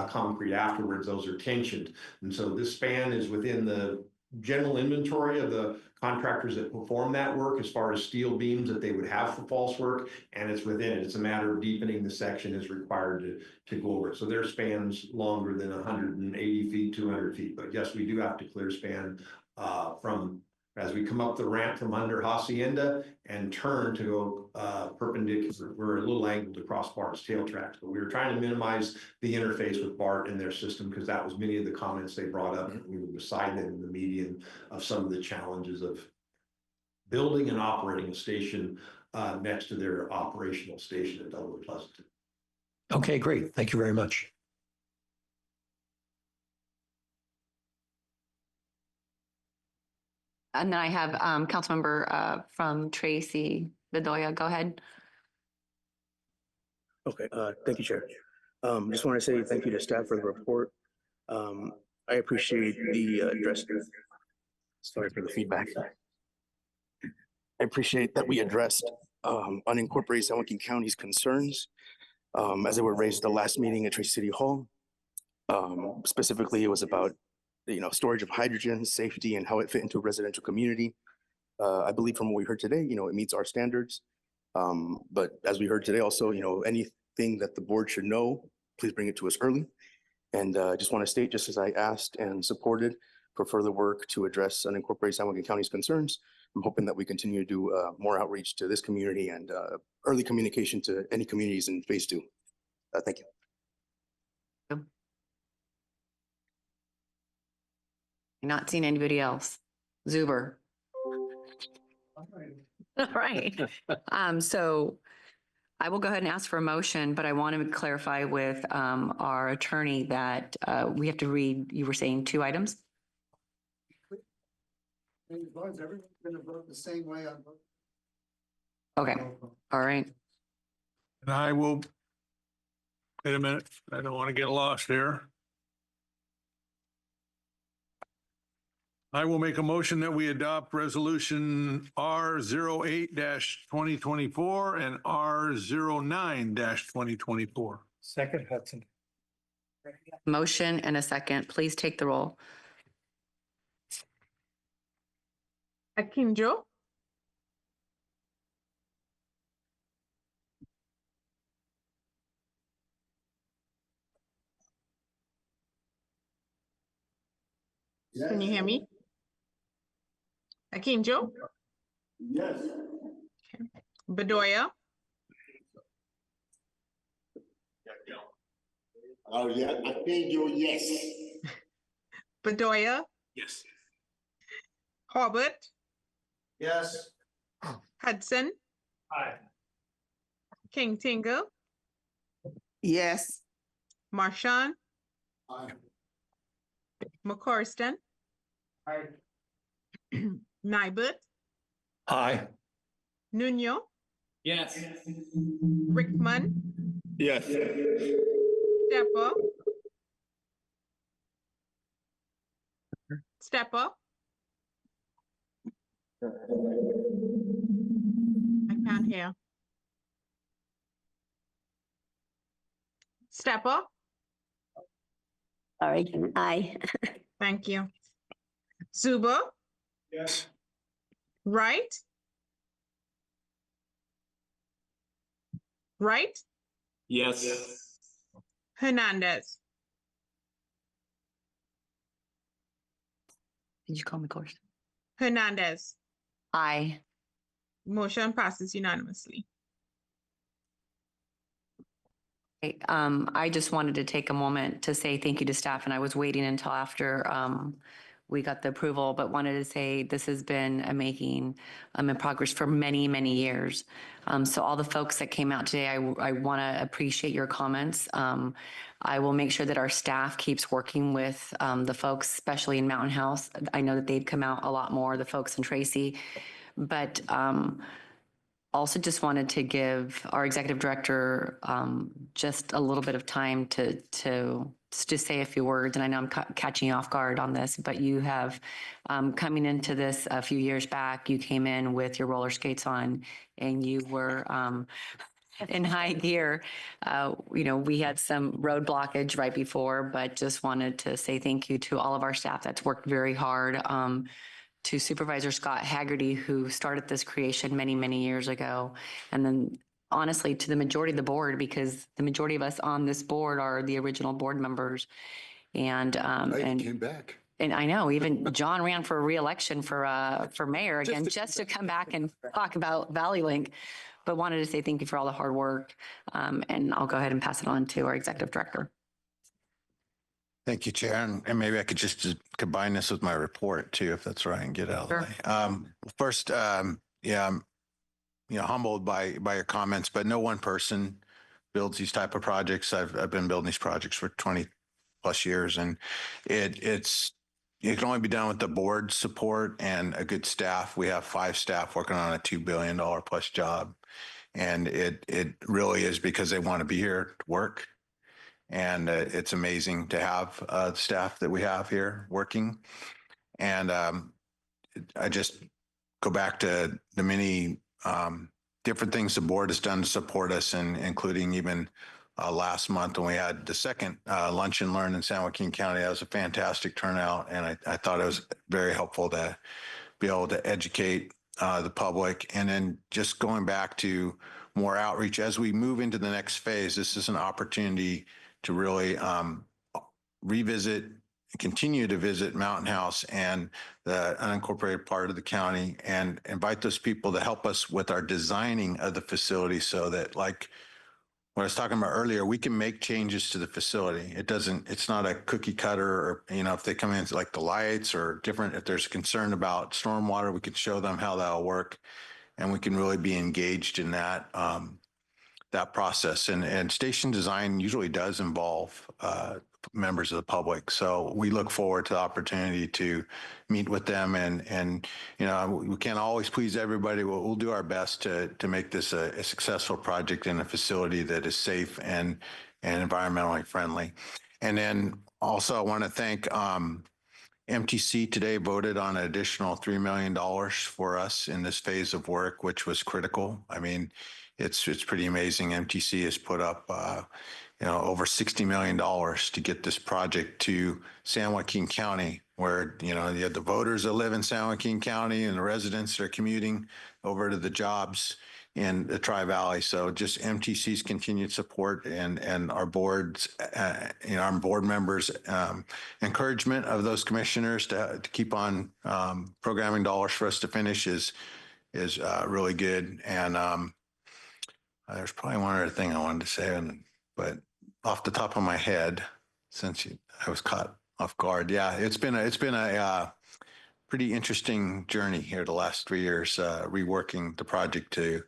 concrete afterwards. Those are tensioned. And so this span is within the general inventory of the contractors that perform that work as far as steel beams that they would have for false work, and it's within it. It's a matter of deepening the section is required to go over it. So their spans longer than 180 feet, 200 feet. But yes, we do have to clear span from as we come up the ramp from under Hacienda and turn to go perpendicular. We're a little angled across BART's tail tracks, but we were trying to minimize the interface with BART and their system because that was many of the comments they brought up. And we were beside them in the median of some of the challenges of building and operating a station next to their operational station at Delaware Pleasanton. Okay, great. Thank you very much. And then I have Councilmember from Tracy Bedoya. Go ahead. Okay, thank you, Chair. Just want to say thank you to staff for the report. I appreciate the address. Sorry for the feedback. I appreciate that we addressed unincorporated San Joaquin County's concerns as they were raised at the last meeting at Tracy City Hall. Specifically, it was about storage of hydrogen, safety, and how it fit into a residential community. I believe from what we heard today, it meets our standards. But as we heard today, also, anything that the board should know, please bring it to us early. And I just want to state, just as I asked and supported for further work to address unincorporated San Joaquin County's concerns, I'm hoping that we continue to do more outreach to this community and early communication to any communities in phase 2. Thank you. Not seeing anybody else. Zuber. All right. So I will go ahead and ask for a motion, but I want to clarify with our attorney that we have to read, you were saying 2 items? As long as everyone's going to vote the same way on both. Okay, all right. And I will, wait a minute, I don't want to get lost here. I will make a motion that we adopt resolution R08-2024 and R09-2024. Second, Hudson. Motion and a second. Please take the roll. Akinjo, can you hear me? Akinjo? Yes. Bedoya? Oh, yeah, I think you, yes. Bedoya? Yes. Hobart? Yes. Hudson? Aye. King Tingle? Yes. Marchand? Aye. McCorston? Aye. Nybert? Aye. Nuno? Yes. Rickman? Yes. Stepper? Stepper? I can't hear. Stepper? All right, aye. Thank you. Zuber? Yes. Right? Right? Yes. Hernandez? Did you call me course? Hernandez? Aye. Motion passes unanimously. Okay, I just wanted to take a moment to say thank you to staff, and I was waiting until after we got the approval, but wanted to say this has been a making in progress for many, many years. So all the folks that came out today, I want to appreciate your comments. I will make sure that our staff keeps working with the folks, especially in Mountain House. I know that they've come out a lot more, the folks in Tracy, but also just wanted to give our executive director just a little bit of time to just say a few words. And I know I'm catching you off guard on this, but you have coming into this a few years back, you came in with your roller skates on and you were in high gear. We had some road blockage right before, but just wanted to say thank you to all of our staff that's worked very hard. To Supervisor Scott Haggerty, who started this creation many, many years ago. And then honestly, to the majority of the board, because the majority of us on this board are the original board members. And Came back. And I know even John ran for re-election for mayor again, just to come back and talk about Valley Link. But wanted to say thank you for all the hard work. And I'll go ahead and pass it on to our executive director. Thank you, Chair. And maybe I could just combine this with my report too, if that's right, and get out of the way. First, yeah, I'm humbled by your comments, but no one person builds these type of projects. I've been building these projects for 20 plus years, and it can only be done with the board support and a good staff. We have 5 staff working on a $2 billion plus job, and it really is because they want to be here to work. And it's amazing to have the staff that we have here working. And I just go back to the many different things the board has done to support us, and including even last month when we had the second Lunch and Learn in San Joaquin County. That was a fantastic turnout, and I thought it was very helpful to be able to educate the public. And then just going back to more outreach as we move into the next phase, this is an opportunity to really revisit, continue to visit Mountain House and the unincorporated part of the county, and invite those people to help us with our designing of the facility, so that, like what I was talking about earlier, we can make changes to the facility. It's not a cookie cutter, or, if they come in like the lights or different, if there's concern about stormwater, we can show them how that'll work, and we can really be engaged in that process. And station design usually does involve members of the public. So we look forward to the opportunity to meet with them, and we can't always please everybody. We'll do our best to make this a successful project in a facility that is safe and environmentally friendly. And then also I want to thank MTC today voted on an additional $3 million for us in this phase of work, which was critical. I mean, it's pretty amazing. MTC has put up, over $60 million to get this project to San Joaquin County, where, you have the voters that live in San Joaquin County and the residents that are commuting over to the jobs in the Tri-Valley. So just MTC's continued support and our boards, our board members' encouragement of those commissioners to keep on programming dollars for us to finish is really good. And there's probably one other thing I wanted to say, but off the top of my head, since I was caught off guard, yeah, it's been a pretty interesting journey here the last 3 years, reworking the project to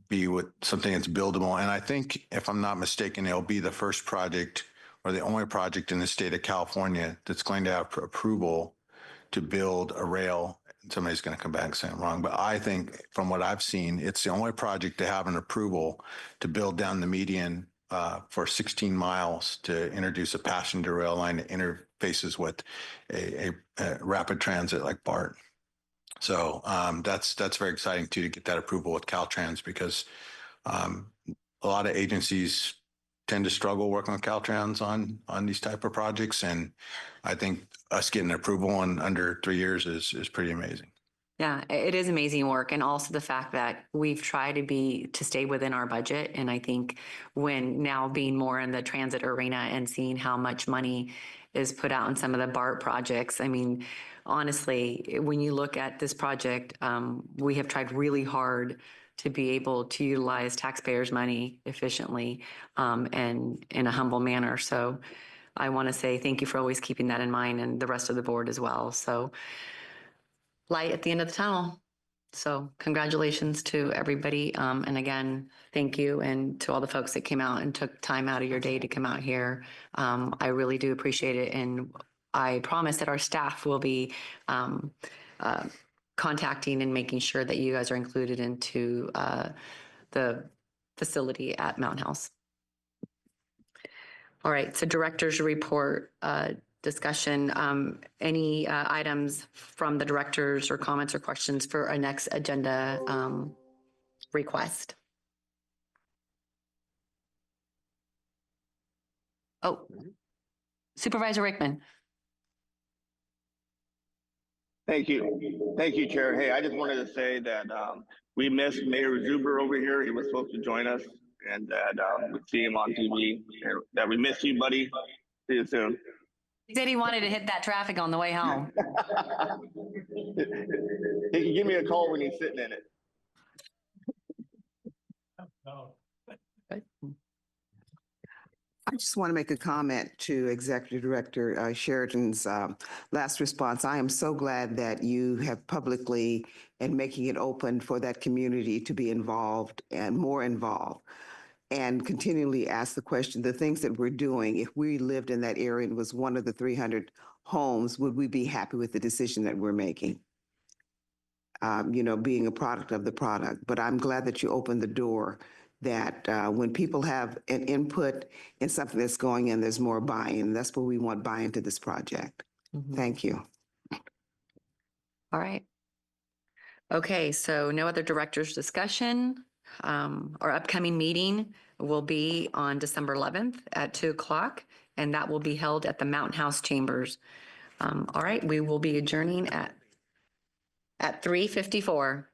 be with something that's buildable. And I think, if I'm not mistaken, it'll be the first project or the only project in the state of California that's going to have approval to build a rail. Somebody's going to come back and say I'm wrong, but I think from what I've seen, it's the only project to have an approval to build down the median for 16 miles to introduce a passenger rail line that interfaces with a rapid transit like BART. So that's very exciting too, to get that approval with Caltrans, because a lot of agencies tend to struggle working with Caltrans on these type of projects, and I think us getting approval in under 3 years is pretty amazing. Yeah, it is amazing work. And also the fact that we've tried to stay within our budget. And I think when now being more in the transit arena and seeing how much money is put out in some of the BART projects, I mean, honestly, when you look at this project, we have tried really hard to be able to utilize taxpayers' money efficiently and in a humble manner. So I want to say thank you for always keeping that in mind, and the rest of the board as well. So light at the end of the tunnel. So congratulations to everybody. And again, thank you. And to all the folks that came out and took time out of your day to come out here. I really do appreciate it. And I promise that our staff will be contacting and making sure that you guys are included into the facility at Mountain House. All right, so director's report discussion. Any items from the directors or comments or questions for our next agenda request? Oh, Supervisor Rickman. Thank you. Thank you, Chair. Hey, I just wanted to say that we missed Mayor Zuber over here. He was supposed to join us, and that we see him on TV. And that we miss you, buddy. See you soon. He said he wanted to hit that traffic on the way home. He can give me a call when he's sitting in it. just want to make a comment to Executive Director Sheridan's last response. I am so glad that you have publicly and making it open for that community to be involved and more involved and continually ask the question, the things that we're doing, if we lived in that area and was one of the 300 homes, would we be happy with the decision that we're making? Being a product of the product. But I'm glad that you opened the door that when people have an input in something that's going in, there's more buy-in. That's what we want buy-in to this project. Thank you. All right. Okay, so no other directors discussion. Our upcoming meeting will be on December 11th at 2:00, and that will be held at the Mountain House Chambers. All right, we will be adjourning at 3:54.